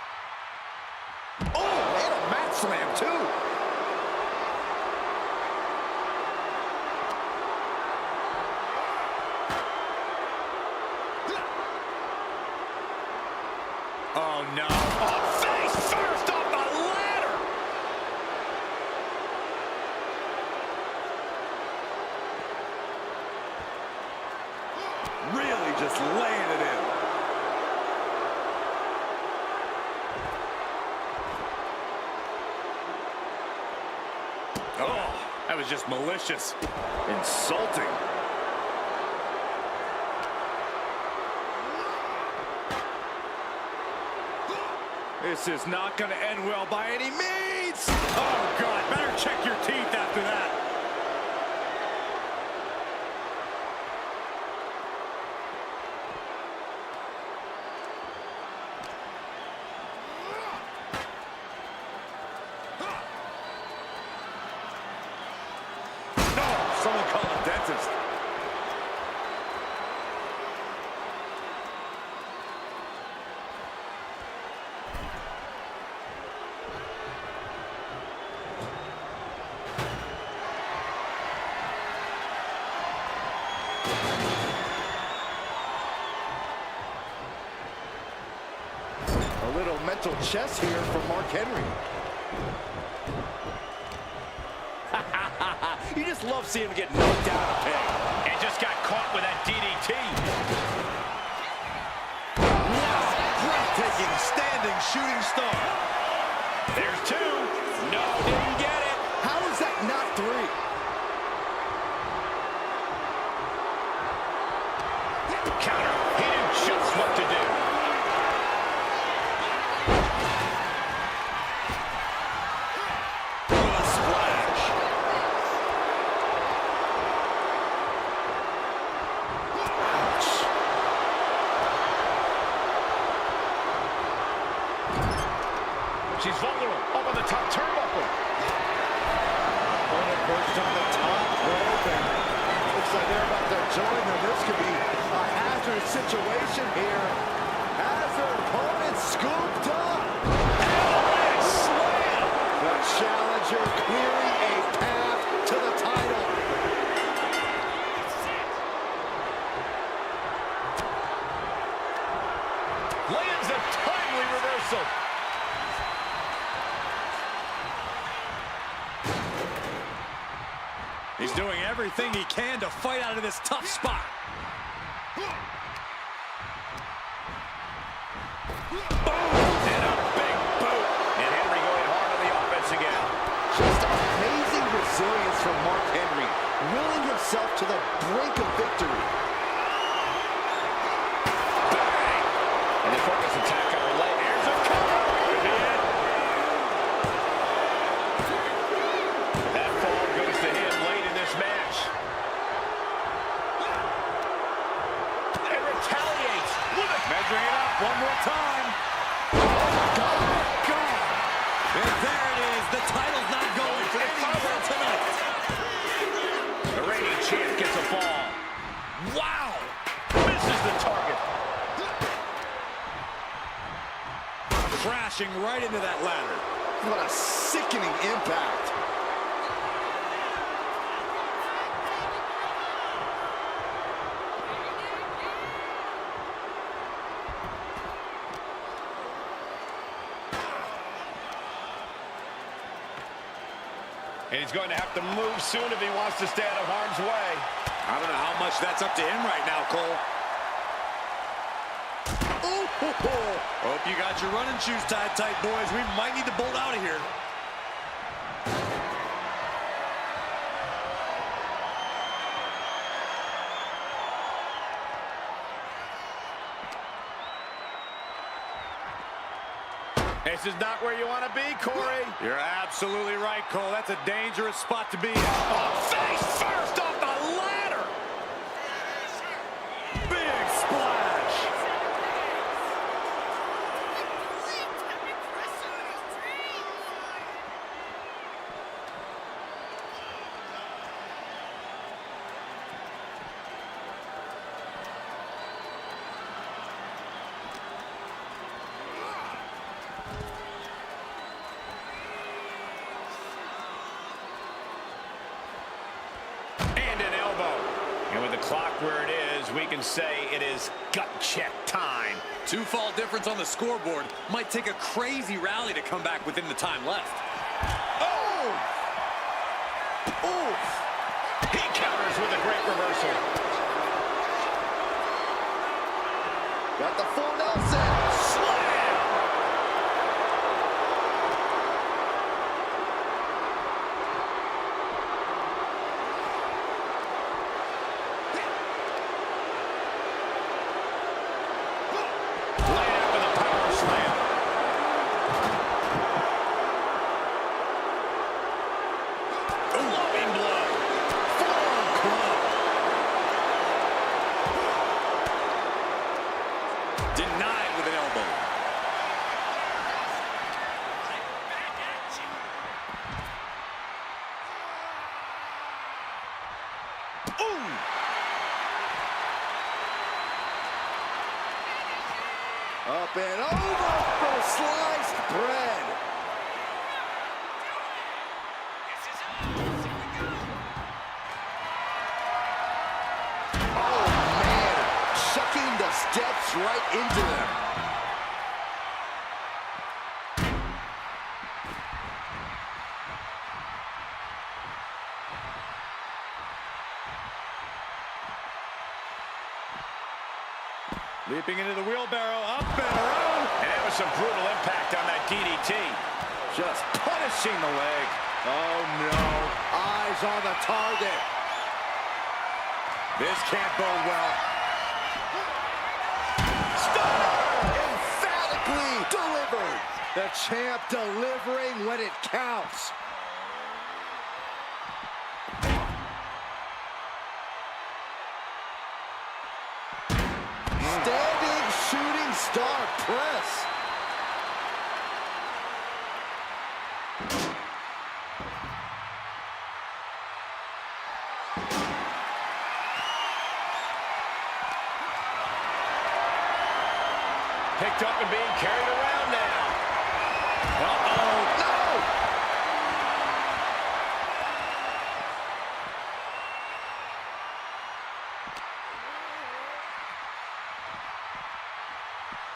Oh, and a mat slam, too. Oh, no. Oh, face first off the ladder. Really just laying it in. Oh, that was just malicious. Insulting. This is not going to end well by any means. Oh, God, better check your teeth after that. No, someone call a dentist. A little mental chess here from Mark Henry. You just love seeing him get knocked out of the pin. And just got caught with that DDT. Wow, breathtaking standing shooting star. There's 2. No, didn't get it. How is that not 3? Counter. He knew just what to do. What a splash. Ouch. She's vulnerable. Up on the top turnbuckle. Opponent perched on the top rope, and looks like they're about to join them. This could be a hazardous situation here. As their opponent scooped up. Leg slam. The challenger clearing a path to the title. Lands a timely reversal. He's doing everything he can to fight out of this tough spot. Boom! And a big willing himself to the brink of victory. Bang! And they focus attack on her leg. Here's a cover. Could be it. That fall goes to him late in this match. And retaliates. Measuring it up one more time. And there it is. The title's not going anywhere tonight. The reigning champ gets a fall. Wow. Misses the target. Crashing right into that ladder. What a sickening impact. And he's going to have to move soon if he wants to stay out of harm's way. I don't know how much that's up to him right now, Cole. Hope you got your running shoes tied tight, boys. We might need to bolt out of here. This is not where you want to be, Corey. You're absolutely right, Cole. That's a dangerous spot to be in. Oh, face first off the ladder. Big splash. And with the clock where it is, we can say it is gut check time. 2-fall difference on the scoreboard. Might take a crazy rally to come back within the time left. Oh! Oof! He counters with a great reversal. Got the full Nelson. Slam! Denied with an elbow. Ooh! Up and over for sliced bread. Oh, man. Shucking the steps right into them. Leaping into the wheelbarrow, up and around. And that was some brutal impact on that DDT. Just punishing the leg. Oh, no. Eyes on the target. This can't bode well. Stunner! Emphatically delivered. The champ delivering when it counts. Standing shooting star press. Picked up and being carried around now. Uh-oh. No!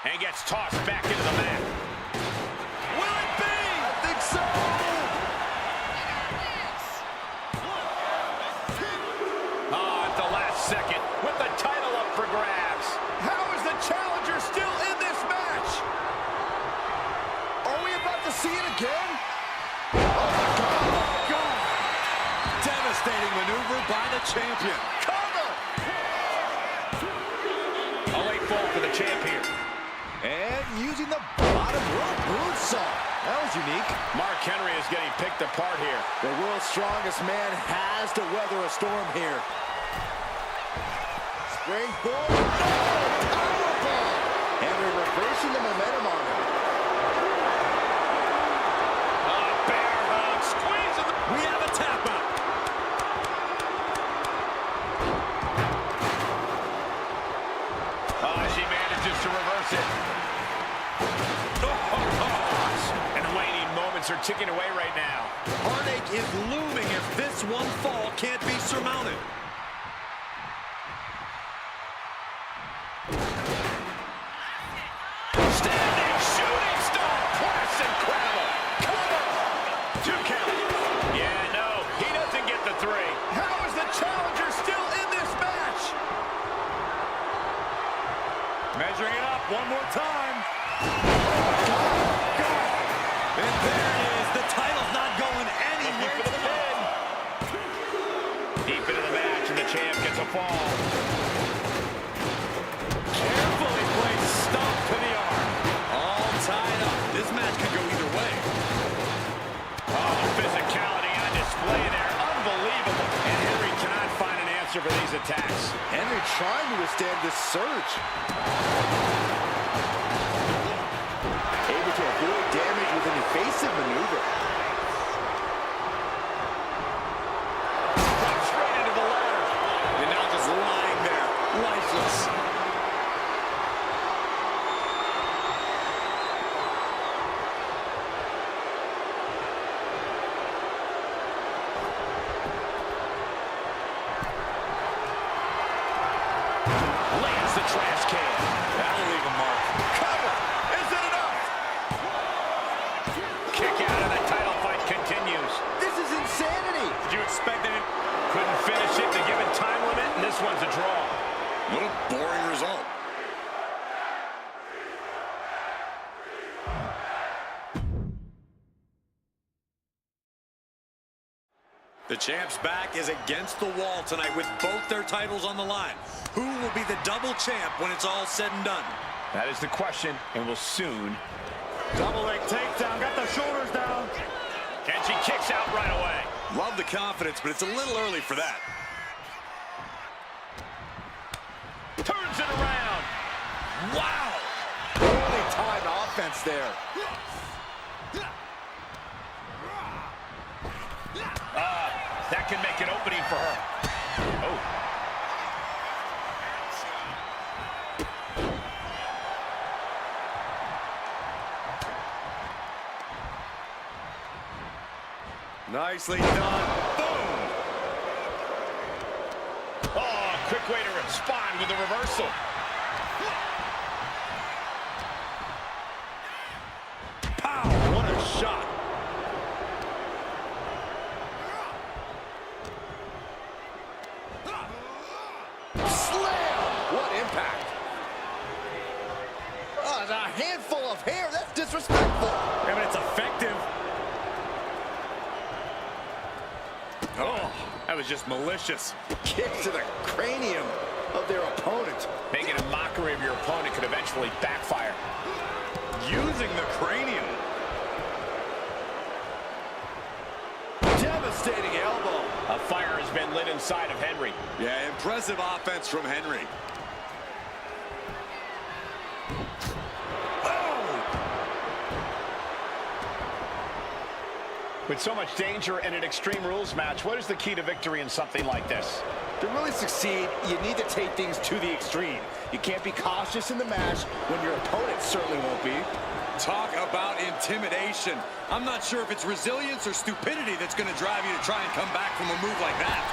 And gets tossed back into the mat. Will it be? I think so. Oh, at the last second, with the title up for grabs. How is the challenger still in this match? Are we about to see it again? Oh, my God. Devastating maneuver by champion. Cover! A late fall for the champ here. And using the bottom rope moonsault. That was unique. Mark Henry is getting picked apart here. The world's strongest man has to weather a storm here. Springboard. Oh, powerbomb! Henry reversing the momentum on him. Bear hug, squeezing the... We have a tap out. She manages to reverse it. And the waning moments are ticking away right now. Heartache is looming if this one fall can't be surmounted. Standing shooting star press, incredible. Cover. 2 count. Yeah, no, he doesn't get the 3. How is the challenger still in this match? Measuring it up one more time. And there it is. The title's not going anywhere. Looking for the pin. Deep into the match, and the champ gets a fall. Carefully placed stomp to the arm. All tied up. This match could go either way. Oh, physicality on display there. Unbelievable. And Henry cannot find an answer for these attacks. Henry trying to withstand this surge. Able to avoid damage with an evasive maneuver. Drops straight into the ladder. And now just lying there, lifeless. Lands the trash can. That'll leave a mark. Cover. Is it enough? Kick out and the title fight continues. This is insanity. Did you expect it? Couldn't finish it in the given time limit, and this one's a draw. What a boring result. The champ's back is against the wall tonight with both their titles on the line. Who will be the double champ when it's all said and done? That is the question, and will soon. Double leg takedown. Got the shoulders down. And she kicks out right away. Love the confidence, but it's a little early for that. Turns it around. Wow! Poorly timed offense there. That can make an opening for her. Oh. Nicely done. Boom! Oh, quick way to respond with a reversal. Pow! What a shot. Slam! What impact. Oh, it's a handful of hair. That's disrespectful. I mean, it's effective. Oh, that was just malicious. Kick to the cranium of their opponent. Making a mockery of your opponent could eventually backfire. Using the cranium. Devastating elbow. A fire has been lit inside of Henry. Yeah, impressive offense from Henry. With so much danger in an Extreme Rules match, what is the key to victory in something like this? To really succeed, you need to take things to the extreme. You can't be cautious in the match when your opponent certainly won't be. Talk about intimidation. I'm not sure if it's resilience or stupidity that's going to drive you to try and come back from a move like that.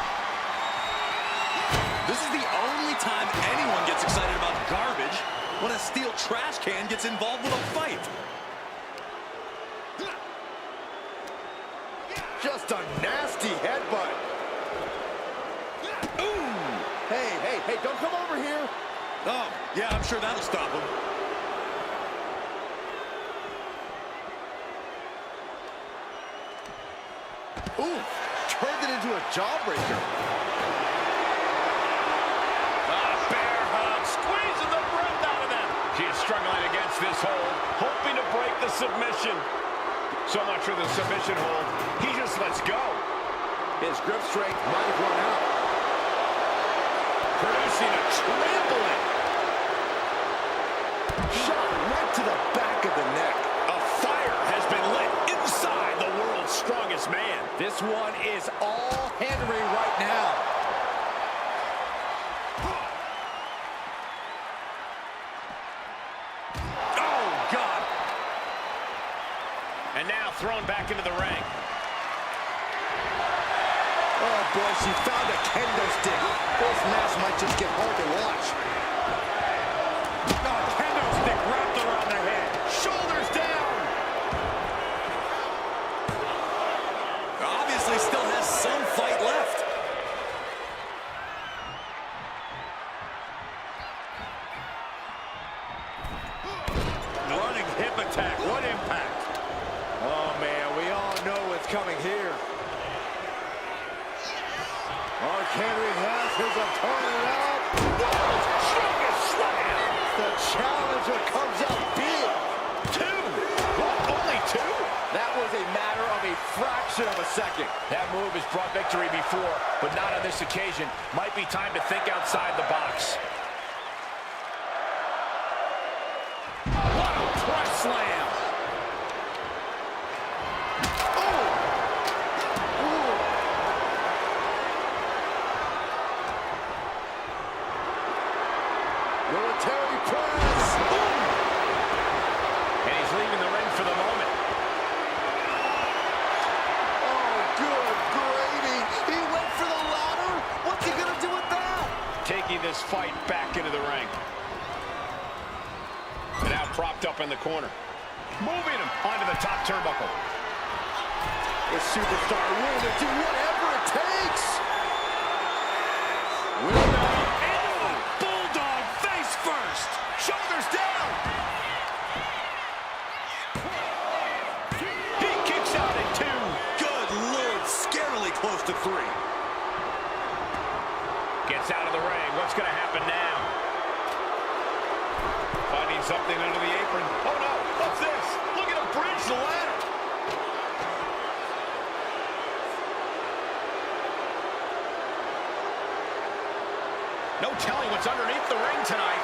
This is the only time anyone gets excited about garbage when a steel trash can gets involved with a fight. Just a nasty headbutt. Ooh! Hey, don't come over here. Oh, yeah, I'm sure that'll stop him. Ooh, turned it into a jawbreaker. She is struggling against this hold, hoping to break the submission. So much for the submission hold. He just lets go. His grip strength might have run out. Producing a trampling. Shot right to the back of the neck. A fire has been lit inside the world's strongest man. This one is all Henry right now. Oh, God. And now thrown back into the ring. Oh, boy, she found a kendo stick. This match might just get hard to watch. Oh, kendo stick wrapped around the head. Shoulders down. Obviously still has some fight left. Running hip attack. What impact? Oh, man, we all know what's coming here. Mark Henry has his opponent up. The challenger comes out big. Two. What? Only two? That was a matter of a fraction of a second. That move has brought victory before, but not on this occasion. Might be time to think outside the box. What a press slam! Military press. And he's leaving the ring for the moment. Oh, good gravy. He went for the ladder. What's he going to do with that? Taking this fight back into the ring. And now propped up in the corner. Moving him onto the top turnbuckle. The superstar willing to do whatever it takes. Will Bulldog face first. Shoulders down. He kicks out at two. Good Lord, scarily close to 3. Gets out of the ring. What's going to happen now? Finding something under the apron. Oh, no. What's this? Look at him bridge the ladder. No telling what's underneath the ring tonight.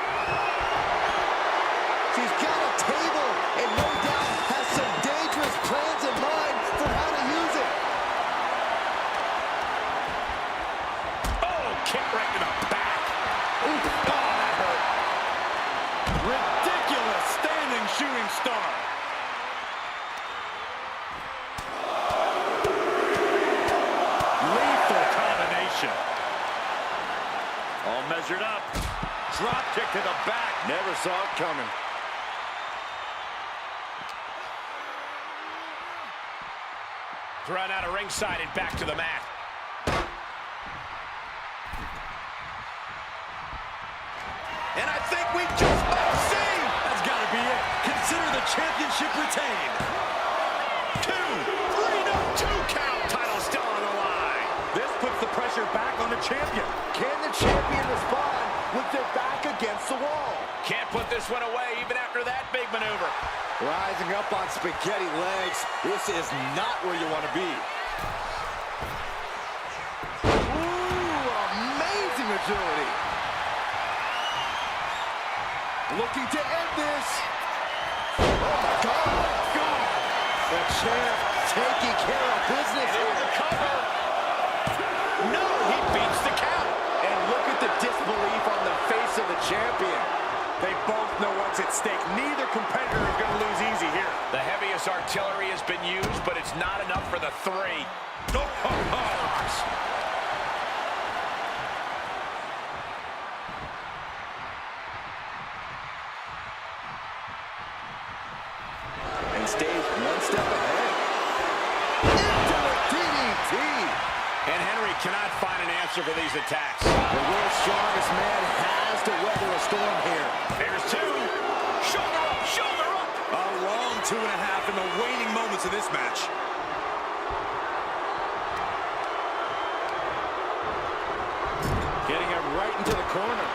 She's got a table and no doubt has some dangerous plans in mind for how to use it. Oh, kick right to the back. Ooh, oh, that hurt. Ridiculous standing shooting star. Lethal combination. All measured up. Drop kick to the back. Never saw it coming. Thrown out of ringside and back to the mat. And I think we just might see. That's got to be it. Consider the championship retained. 2, 3, no, 2 count. Title still on the line. This puts the pressure back on the champion. Can the champion respond with their back against the wall? Can't put this one away even after that big maneuver. Rising up on spaghetti legs. This is not where you want to be. Ooh, amazing agility. Looking to end this. Oh, my God. The champ taking care of business Here here. the cover. No, he beats the count. And look at the disbelief on the face of the champion. They both know what's at stake. Neither competitor is going to lose easy here. The heaviest artillery has been used, but it's not enough for the 3. Oh, oh, oh. And stays one step ahead. Into the DDT. And Henry cannot find an answer for these attacks. The world's strongest man has to weather a storm here. There's 2. Shoulder up, shoulder up. A long 2.5 in the waning moments of this match. Getting him right into the corner.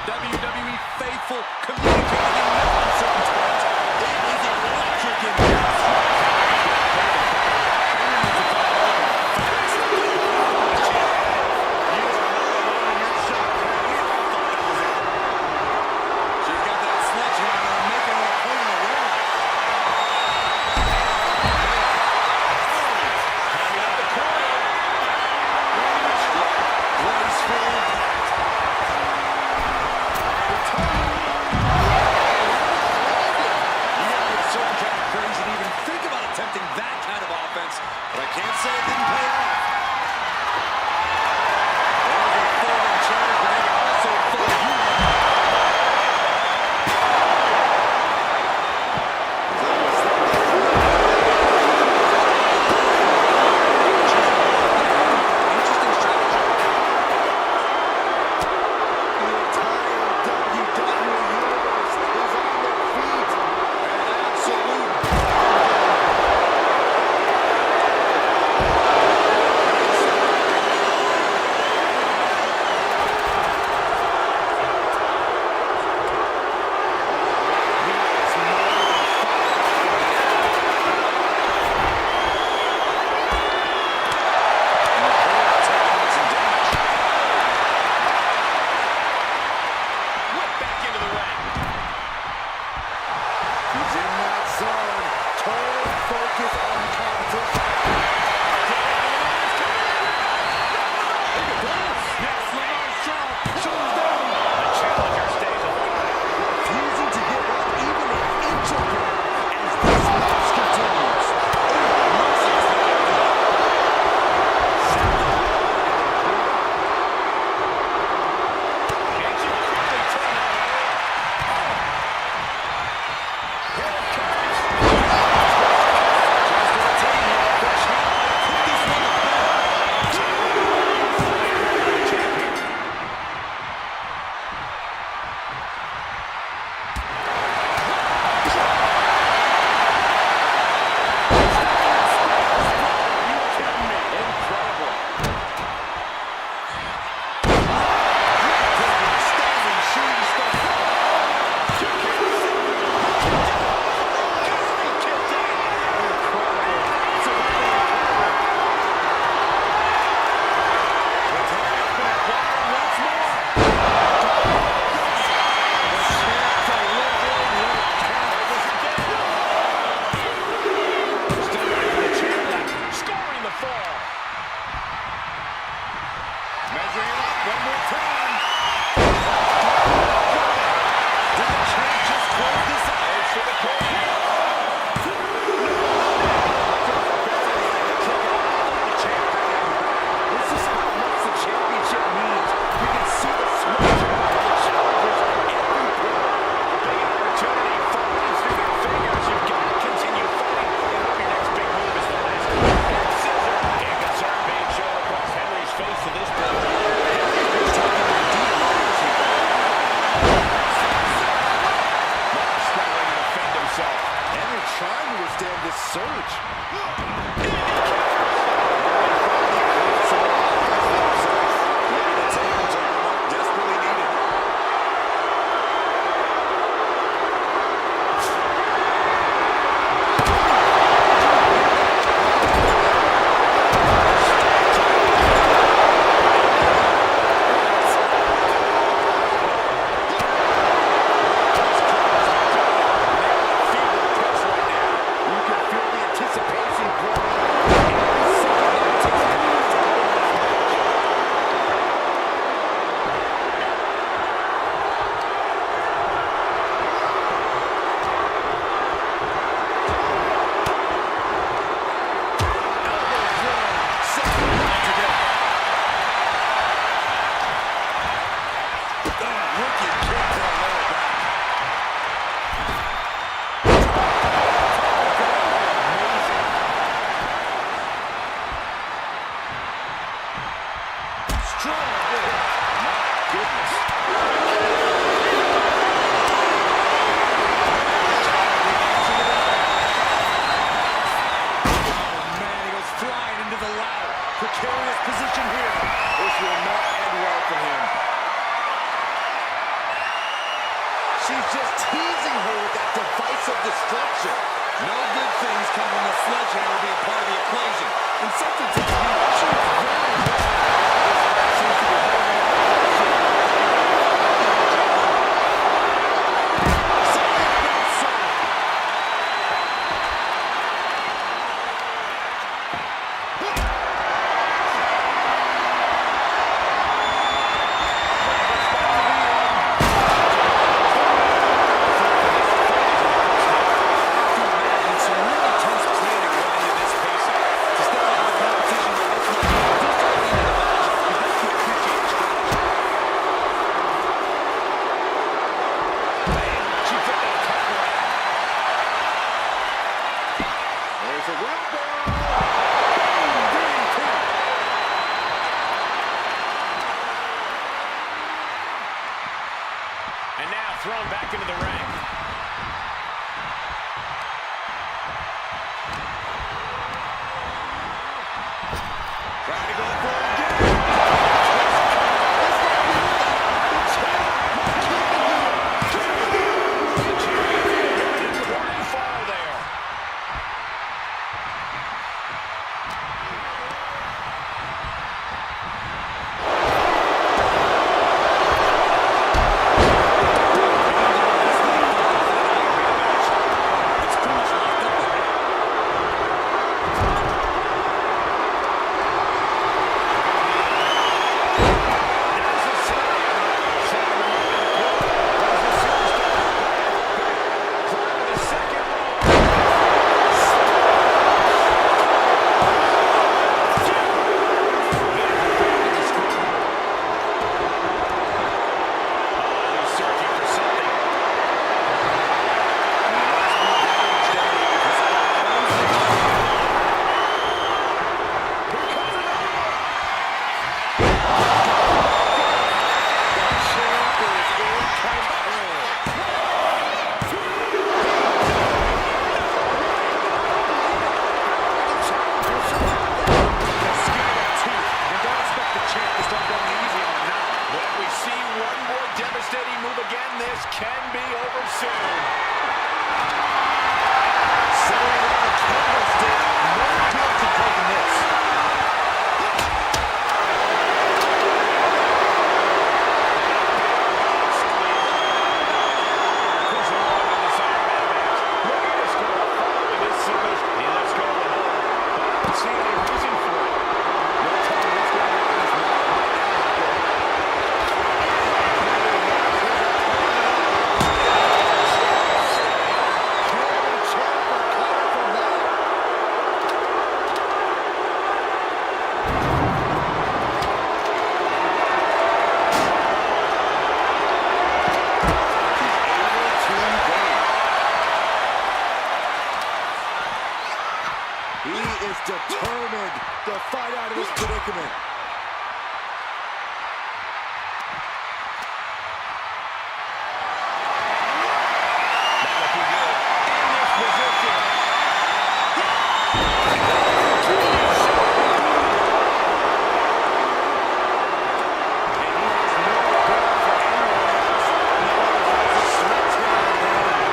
WWE faithful communicating in no uncertain terms. It is electric in here. She's got that sledgehammer and making her a point in the ring. Got the corner. Graceful impact. You gotta be a certain kind of crazy to even think about attempting that kind of offense, but I can't say it didn't pay off. There's a folding chair, but they can also fold you. Interesting strategy. The entire WWE Universe is on their feet. An absolute whip back into the ring. He's in that zone. Total focus on the competition. The challenger stays alive. Refusing to give up even an inch of ground as this match continues. And she quickly turned that around. Here it comes. Just gonna take it. The challenger put this one to bed. Champion. Scoring the fall. Measuring it up one more time. Did the champ just close this out? Heads for the pin. This is how much the championship means. You can see the smoke of the challengers every point. Big opportunity falling through their fingers. You've got to continue fighting. And hope your next big move is the last. Scissor. And concern being shown across Henry's face to this point. Henry's been taking a deep loss here. Now struggling to defend himself. Henry trying to withstand this surge. Desperately needed. You can feel the anticipation growing every second that it takes place to win this match. Elbow thrown, second round to go. Wicked kick to the lower back. Strong hit. My goodness. Man, he goes flying into the ladder. Precarious position here. This will not end well for him. destruction. No good things come from the sledgehammer being part of the equation. And something tells me she was very well. This match seems to be holding on. And now thrown back into the ring. Trying to go for it again. One fall there. Can be over soon. Setting up a candlestick. No good to taking this. Push along in this Iron Man match. Look at this guy following this submission. He lets go of the hold. But I don't see any reason for it. We'll tell you what's going on in his mind right now. He is determined to fight out of this predicament. Not looking good. In this position. And he has no regard for anyone else. He only has a sledgehammer in hand.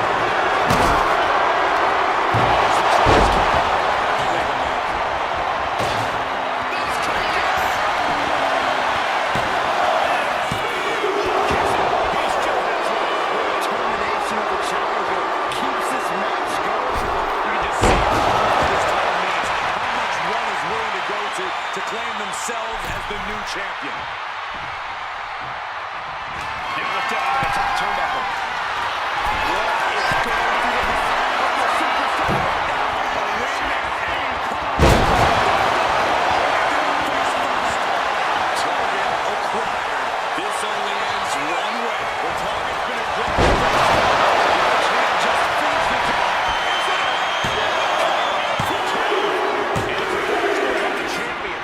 Determination of the challenger keeps this match going. You can just see what this title means. How much one is willing to go to claim themselves as the new champion. Now lift up into the top turnbuckle. What is going through the mind of the superstar right now? A win at any cost. Target acquired. This only ends one way. The target's been a great impression. The champ just feeds the target. And it's a match without the champion.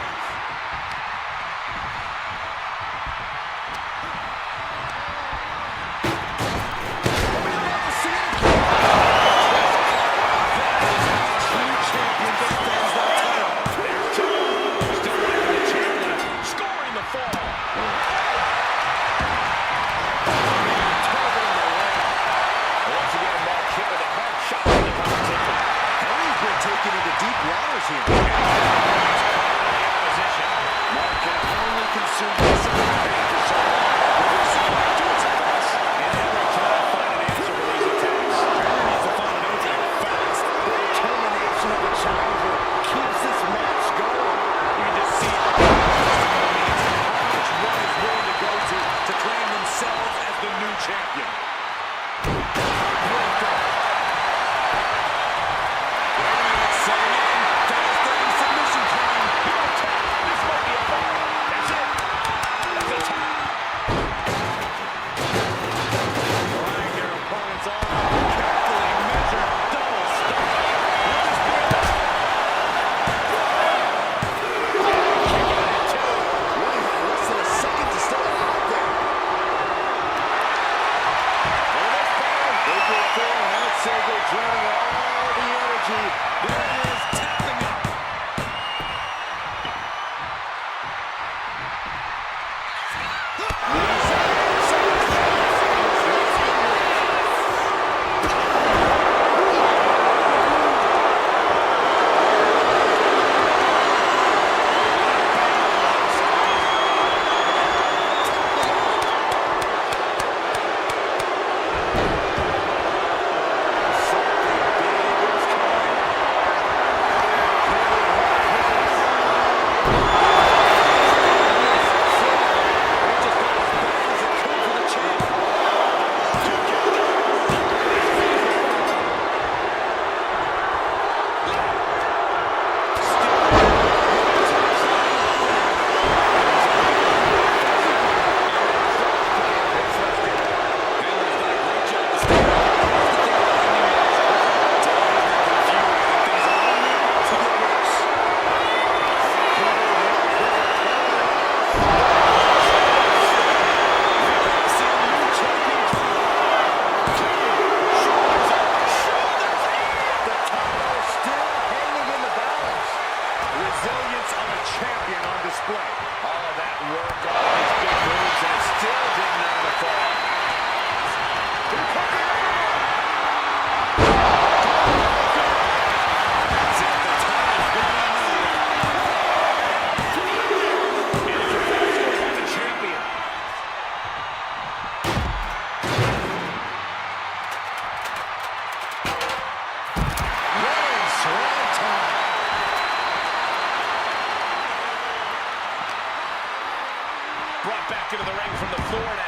into the ring from the floor now.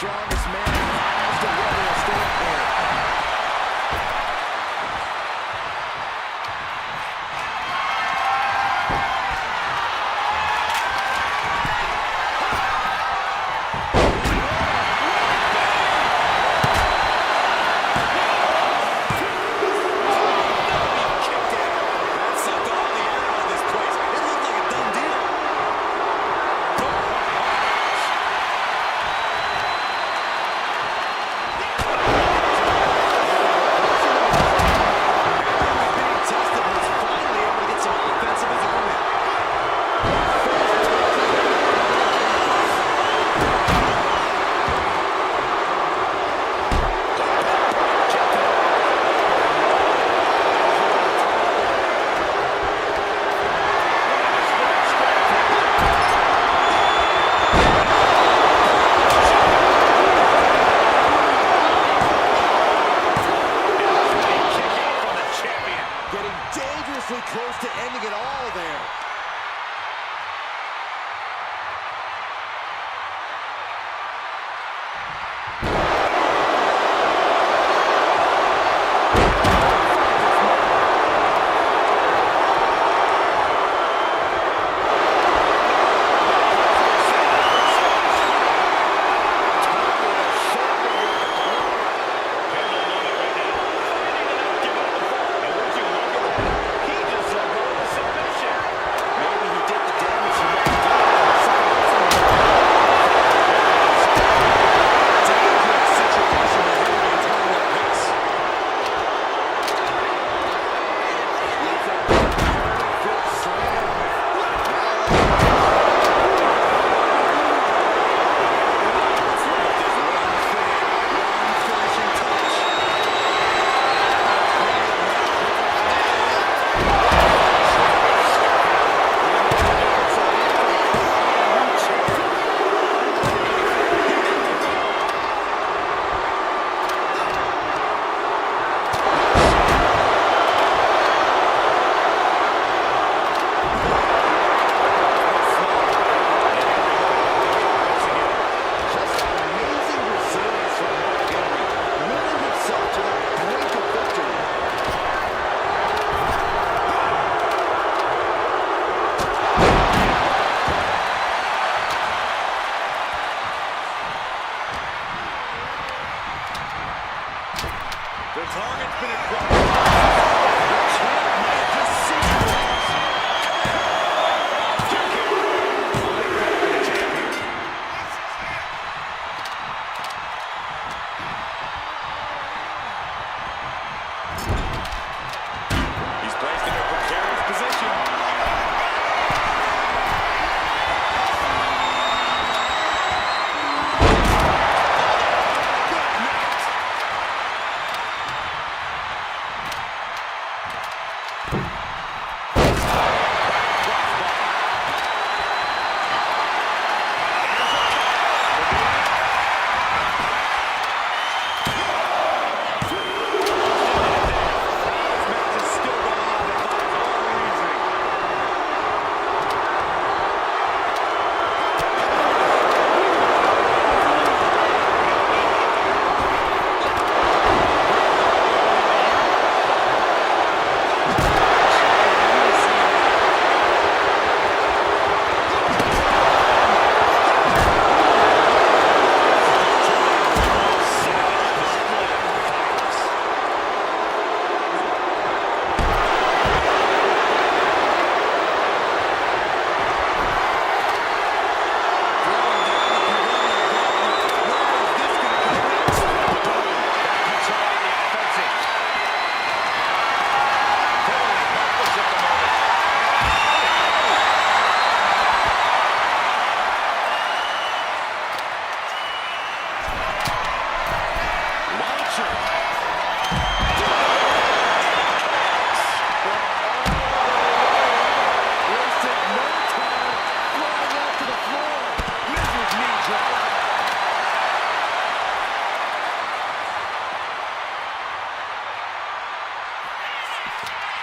Strongest man has to weather a storm here. Dangerously close to ending it all there.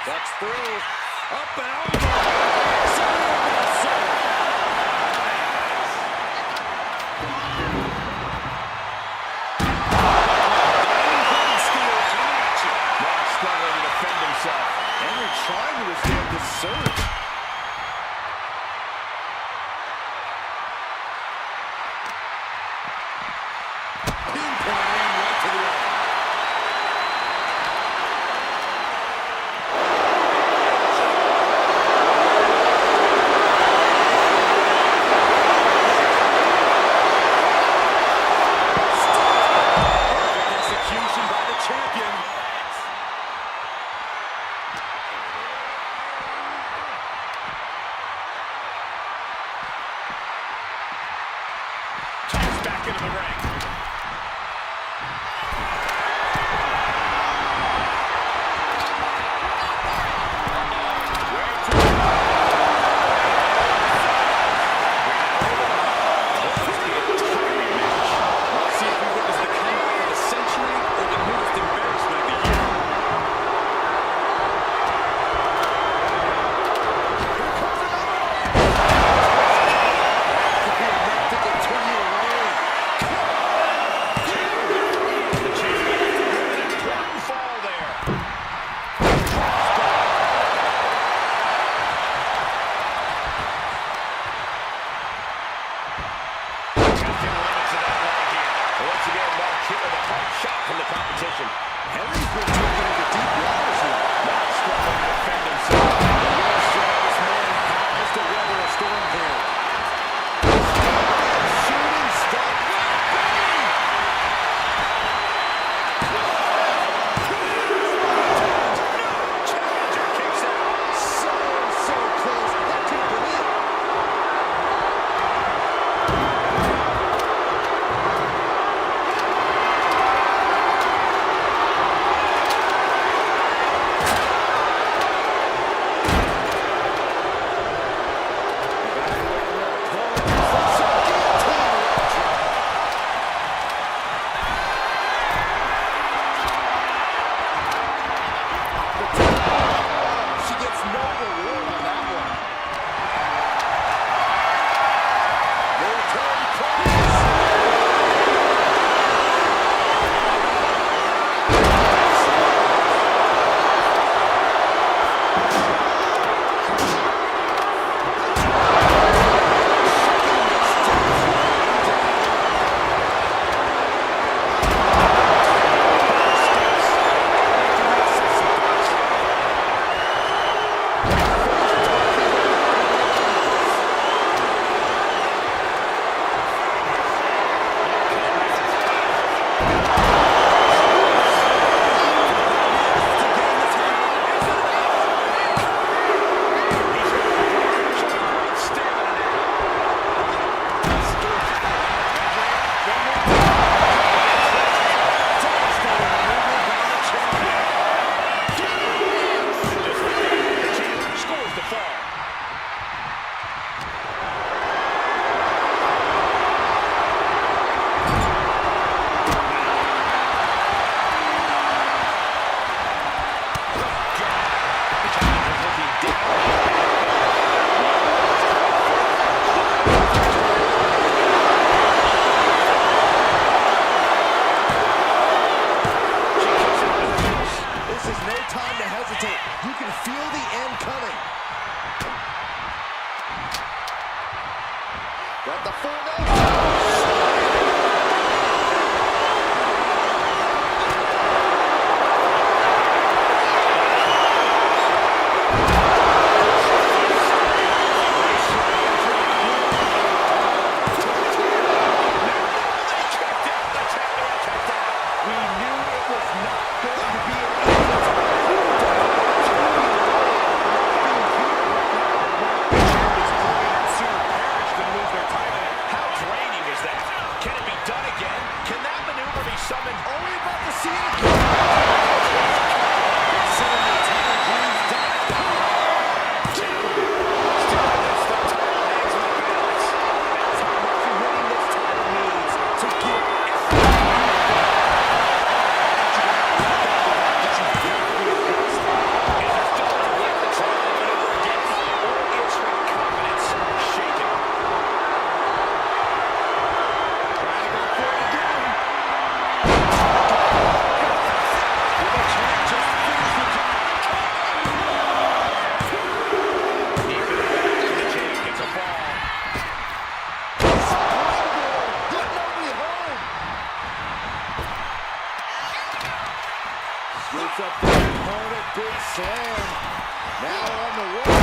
Ducks through. Up and over. Reversal. Mark struggling to defend himself. Henry trying to withstand the surge. Pinpoint aim right to the arm. Execution by the champion. Tossed back into the ring. Let's see if we witness the comeback of the century or the newest embarrassment of the year. Could be enough to continue to reign. The champion with an important fall there. Justin limits to that leg here. Once again, Mark hit with a hard shot from the competition. Henry's been taken into deep waters here. Mark struggling to defend himself. We'll show this man has to weather a storm here. Shooting star. Challenger kicks out. So close. That could have been it. She gets no reward on that one. Military press. Scores the fall. Challenger's looking down. She kicks him in the face. This is no time to hesitate. You can feel the end coming. Got the full We knew it was not going to be an How draining is that? slam. Now on the road.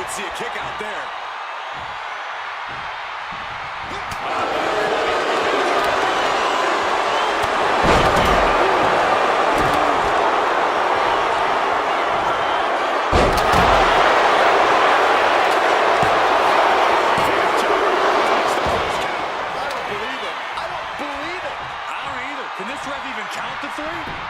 could see a kick out there. Can this ref even count the three?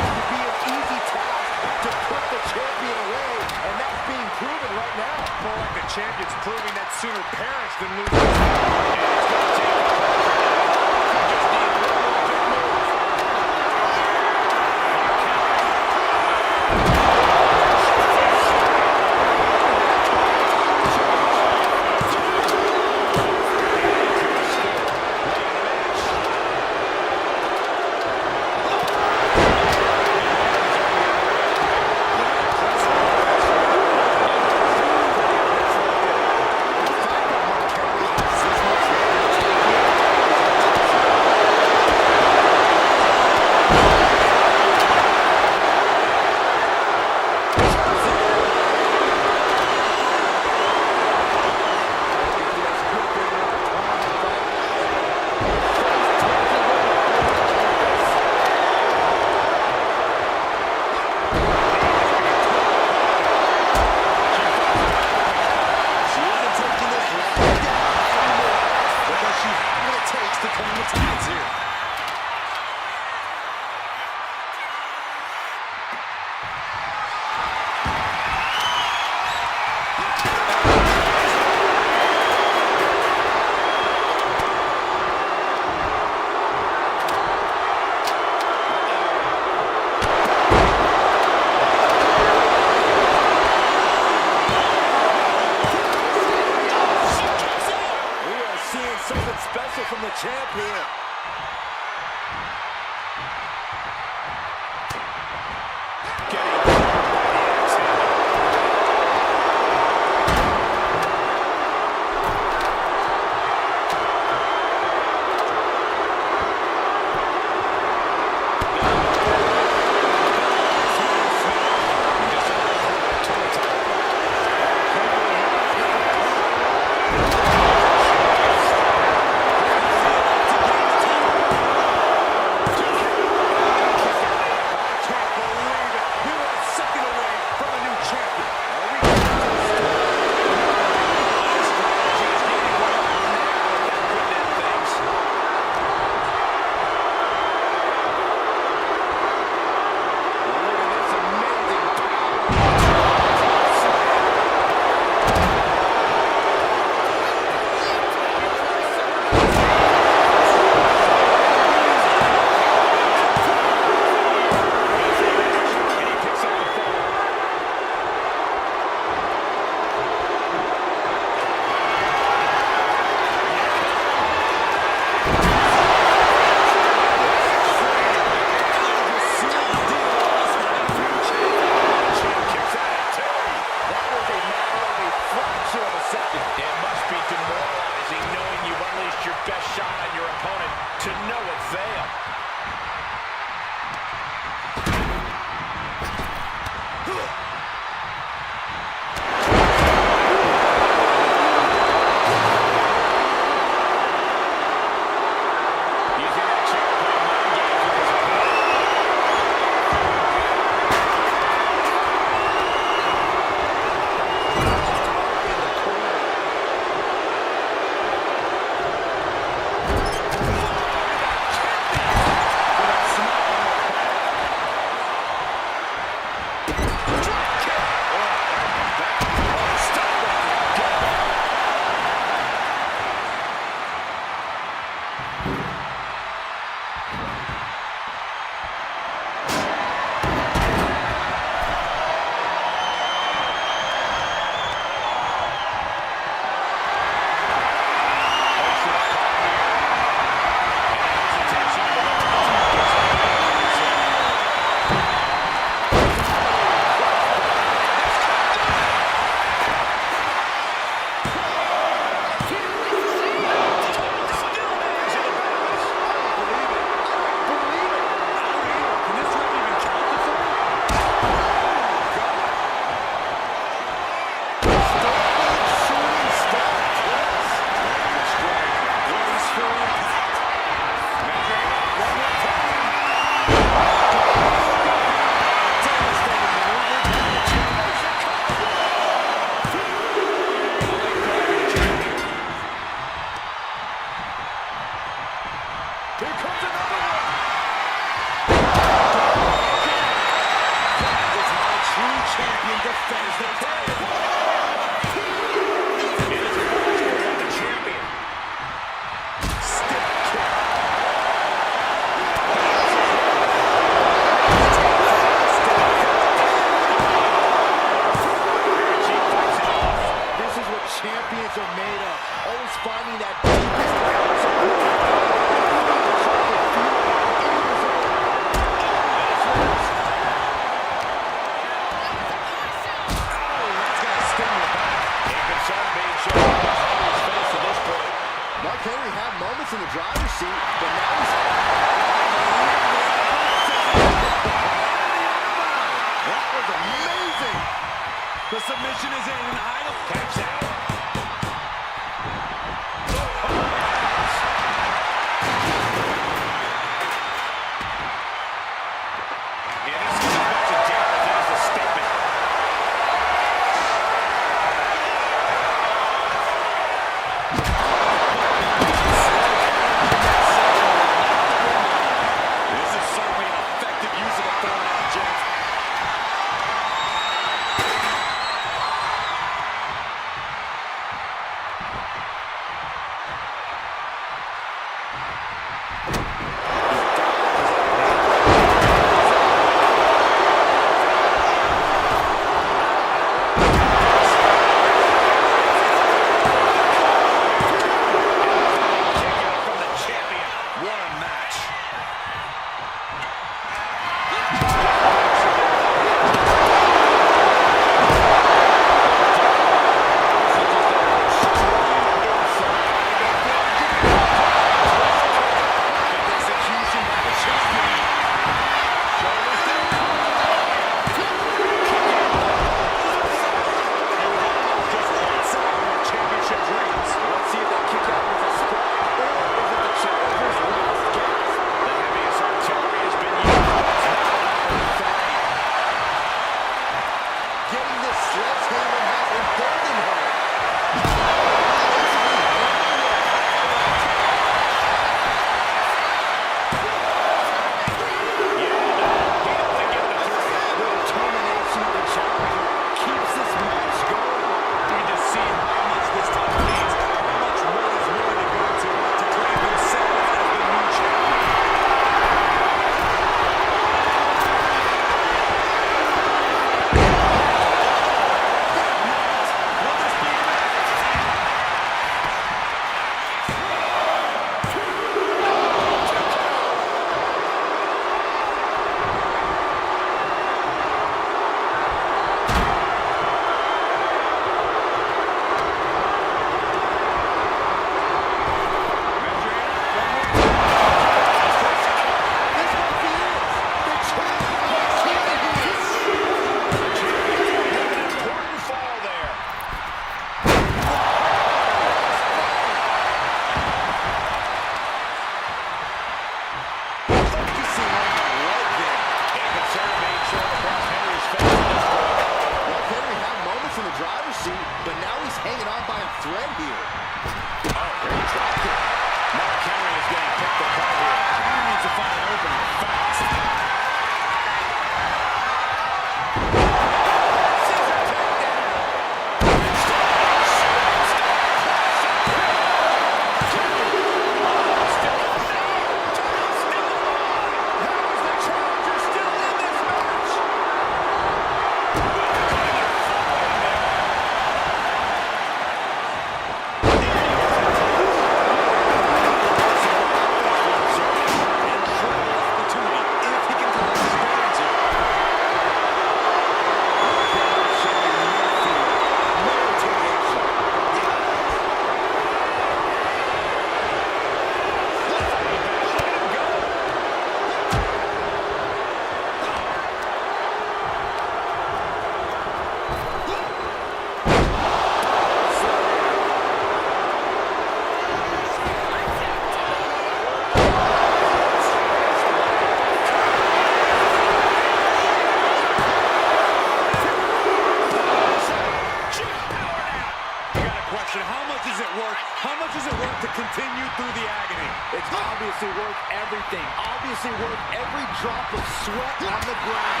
everything. Obviously worth every drop of sweat on the ground.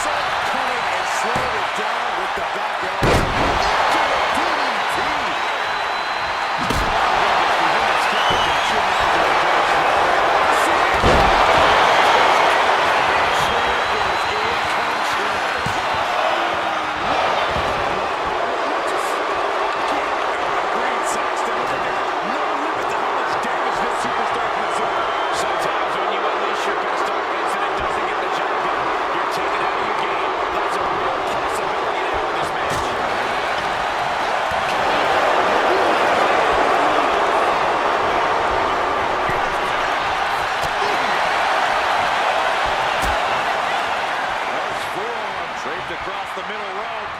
So cunning and slowed it down with the back elbow. Into the DDT. Sometimes when you unleash your best offense and it doesn't get the job done, you're taken out of your game. That's a real possibility now in this match. Nice forearm draped across the middle rope.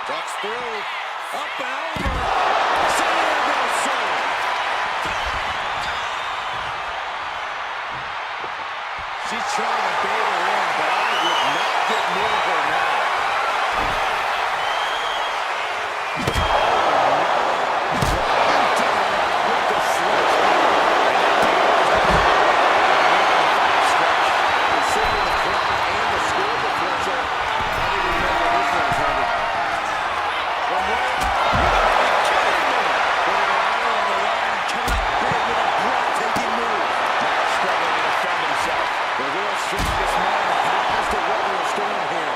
Ducks through, up and over. She's trying to bait her in, but I would not get near her now. With the sledgehammer. Considering the crowd and the score differential, I don't even know where this one's headed. From where? Putting her eye on the line, coming up big with a breathtaking move. Now struggling to defend himself. The real strongest man has to weather a storm here.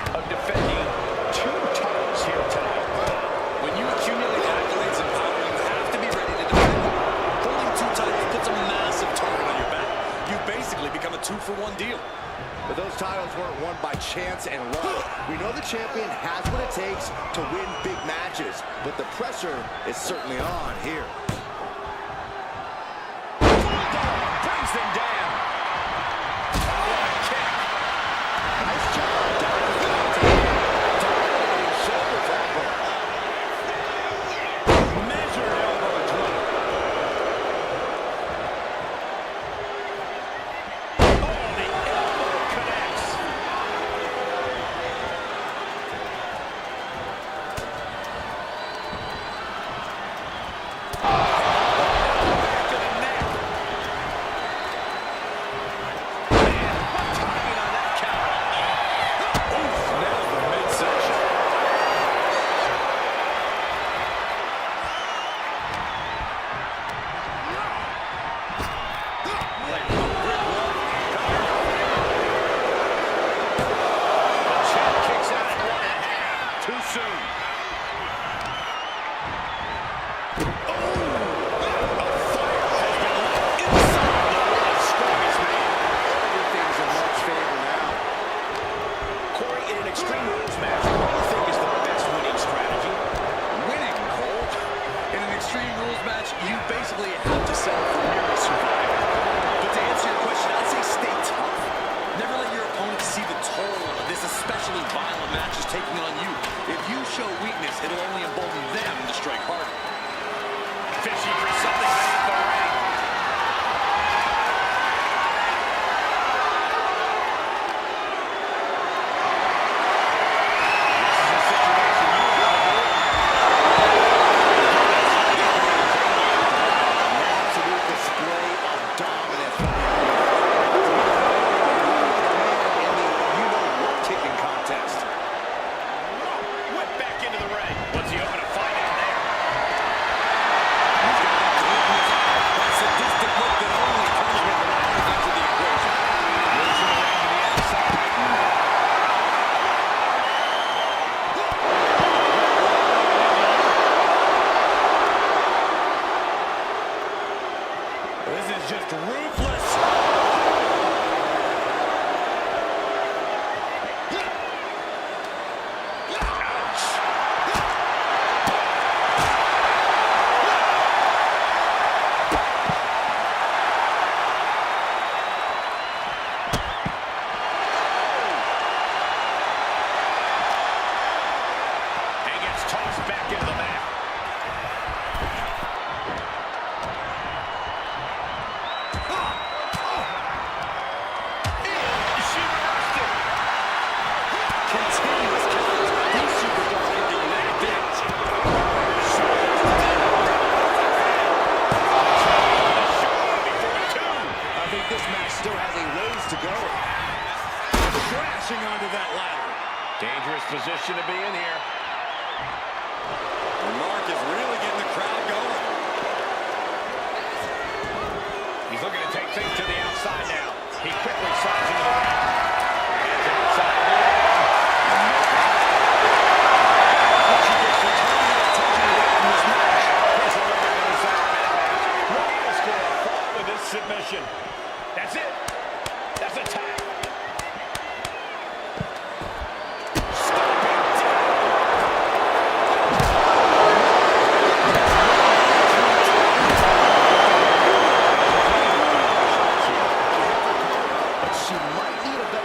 of defending 2 titles here tonight. When you accumulate accolades and power, you have to be ready to defend them. Holding 2 titles puts a massive target on your back. You basically become a 2-for-1 deal. But those titles weren't won by chance and luck. We know the champion has what it takes to win big matches, but the pressure is certainly on here. Bulldog brings them down. Oh, what a kick. Nice job diving down to the dominating shoulder tackle. Measured elbow drop. Oh, the elbow connects. Back to the neck. Man, what timing on that count. Oof, nails the midsection. Like a brick wall. The champ kicks out at 1.5. Too soon. A fire has been lit inside the world's strongest man. Everything's in much favor now. Corey, in an Extreme Rules match, what do you think is the best winning strategy? Winning, Cole. In an Extreme Rules match, you basically have to settle for merely surviving. But to answer your question, I'd say stay tough. Never let your opponent see the toll this especially violent match is taking on you. If you show weakness, it'll only embolden them to strike harder. Fishing for something beneath the ring. This is a situation you want to avoid. An absolute display of dominance from the in the you-know-what kicking contest. Whip back into the ring. What's he hoping to find out there? He's got that glint in his eye, that sadistic look that only comes with violence into the equation. Moves him around to the outside. This is just ruthless. Ouch. And gets tossed back into the mat. She reversed it. Continuous counters. These superstars can do anything. I think this match still has a ways to go. Crashing onto that ladder. Dangerous position to be in here. And Mark is really getting the crowd going. He's looking to take things to the outside now. He quickly slides into the ring. Hands outside the ring. She gets the total attention away from this match. Here's what we're going to say in that match. Royal score fall with this submission. That's it. That's a tap. Stomping down. But she might need a better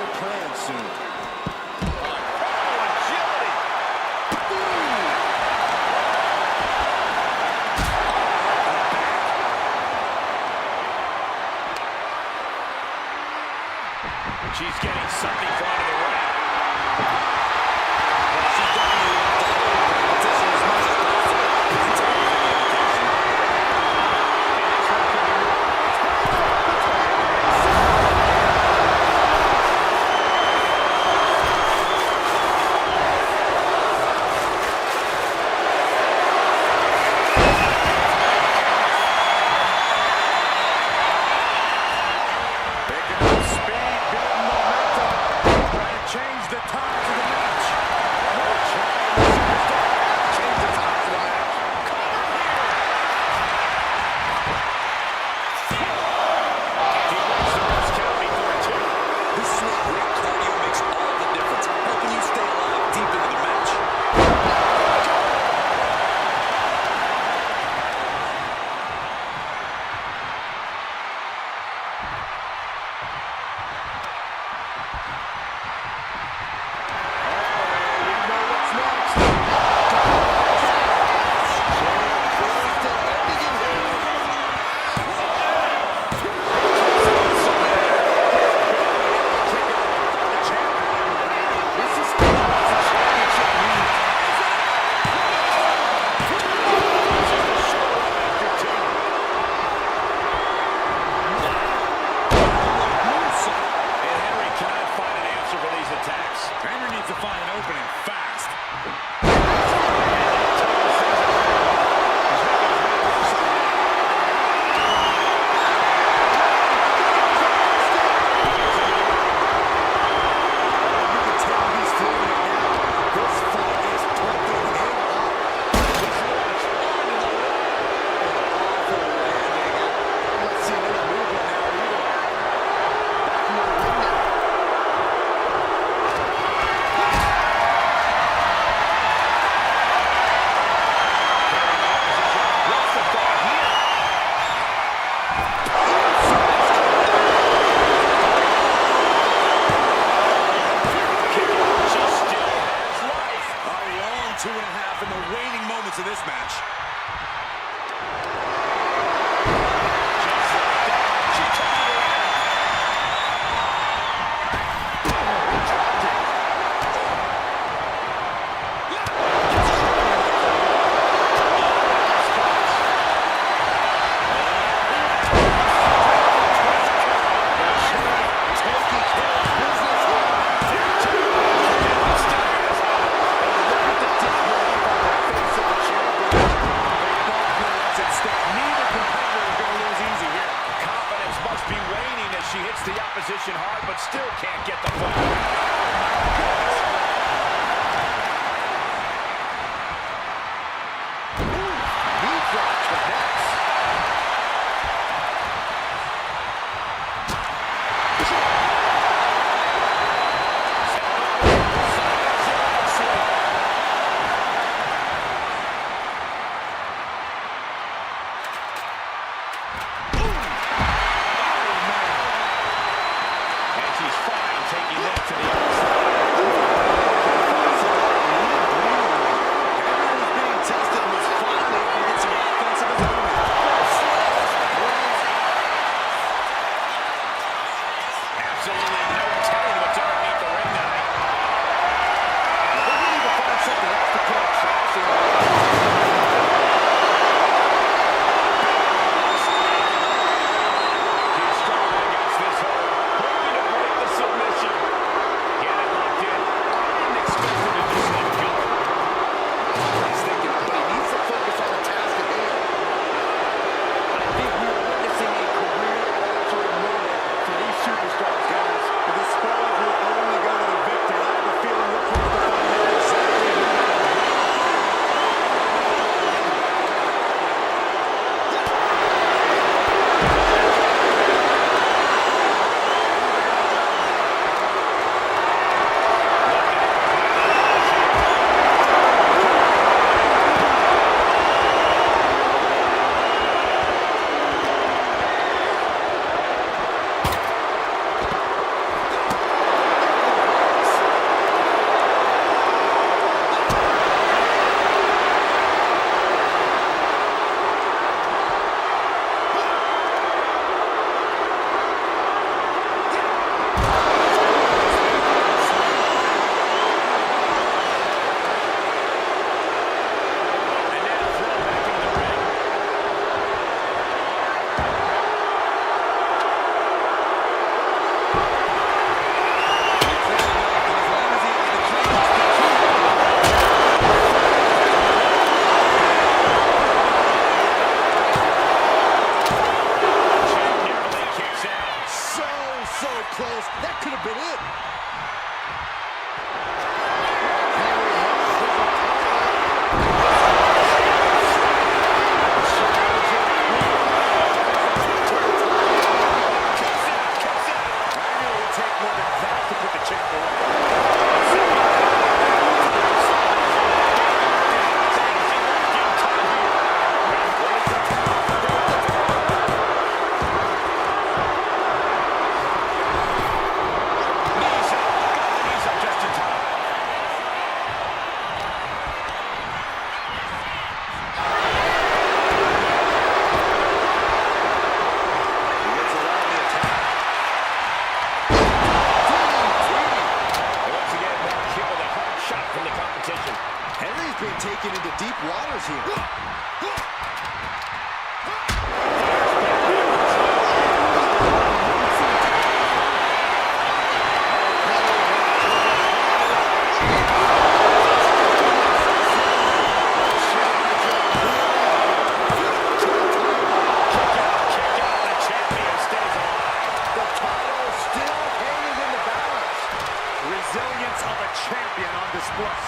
an opening fast. Of this match. She hits the opposition hard, but still can't get the foot. taken into deep waters here.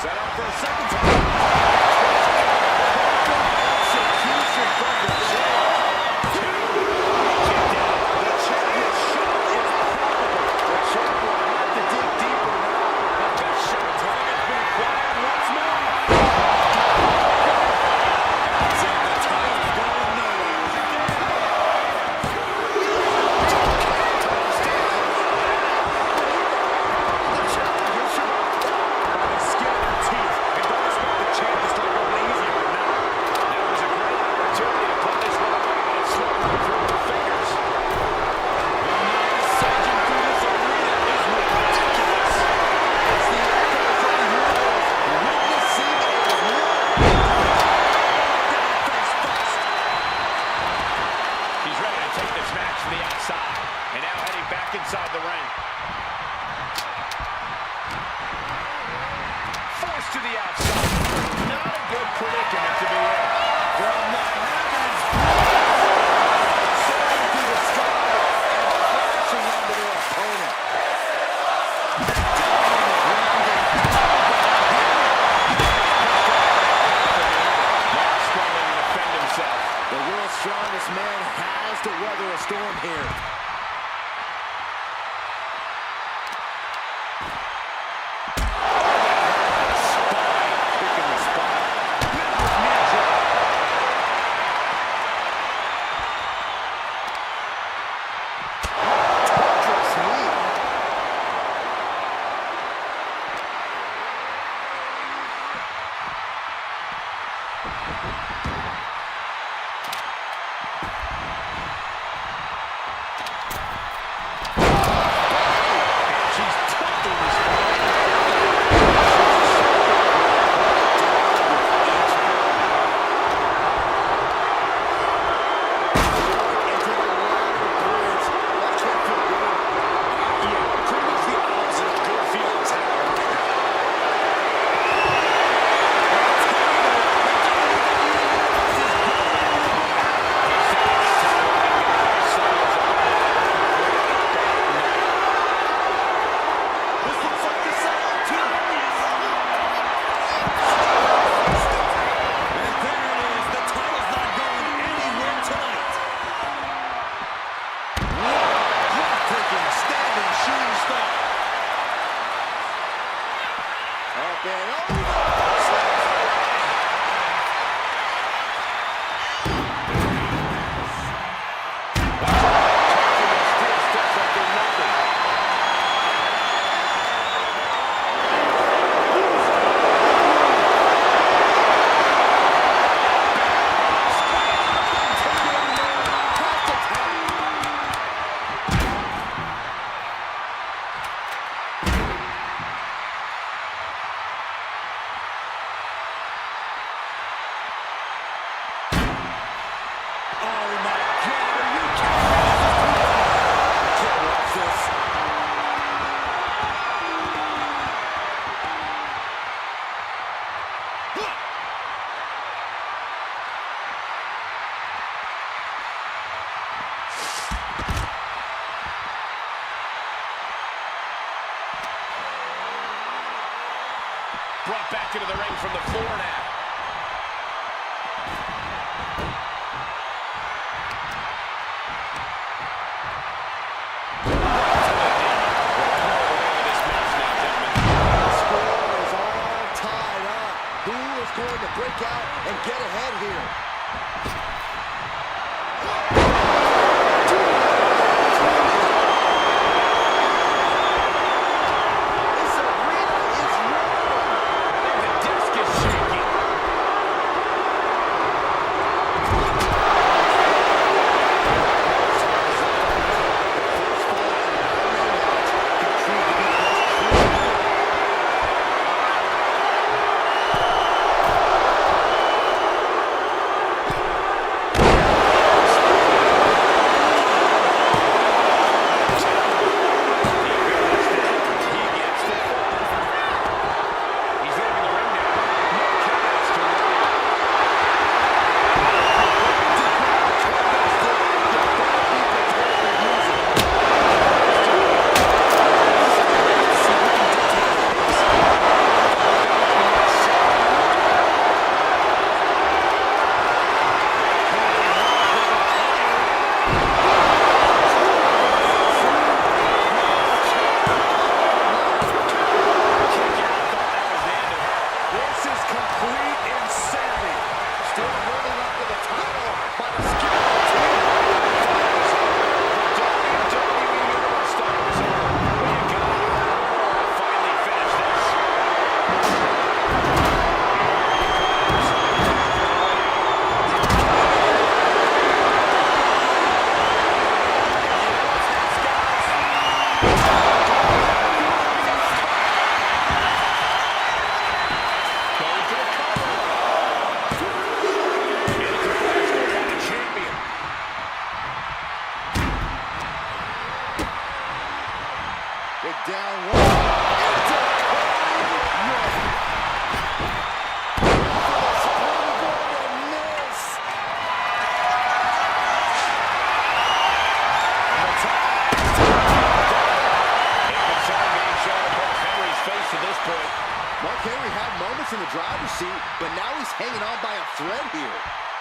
Set up for a second time. Execution from the champ. Kicked out. The champion's shot is palpable. The champ will have to dig deeper now. That shot target's been acquired once more. That's it. The title's going nowhere. The challenger should By the skin of their teeth. And don't expect the champ to start going easy on them now. That was a great opportunity to put this one away, but it slipped right through her fingers. The noise surging through this arena is ridiculous. It's the echo from the heroes witnessing a face first. He's ready to take this match to the outside. And now heading back inside the ring. Forced to the outside. Not a good predicament to be in. From the heavens, soaring through the sky and crashing onto their opponent. Now struggling to defend himself. The world's strongest man has to weather a storm here. Kicking the spine. With knee drop. Torturous knee. She's tilting this one. Into the ladder bridge. That can't feel good. Yeah, pretty much the opposite of good feelings happening right now. This looks like the setup, too. And there it is. The title's not going anywhere tonight. Breathtaking, standing shooting star. Up and over. Oh my God, are you kidding me? Can't watch this. Brought back into the ring from the floor now. Score is all tied up. Who is going to break out and get ahead here? This arena is rolling. The disc is shaking. Mark Henry had moments in the driver's seat, but now he's hanging on by a thread here.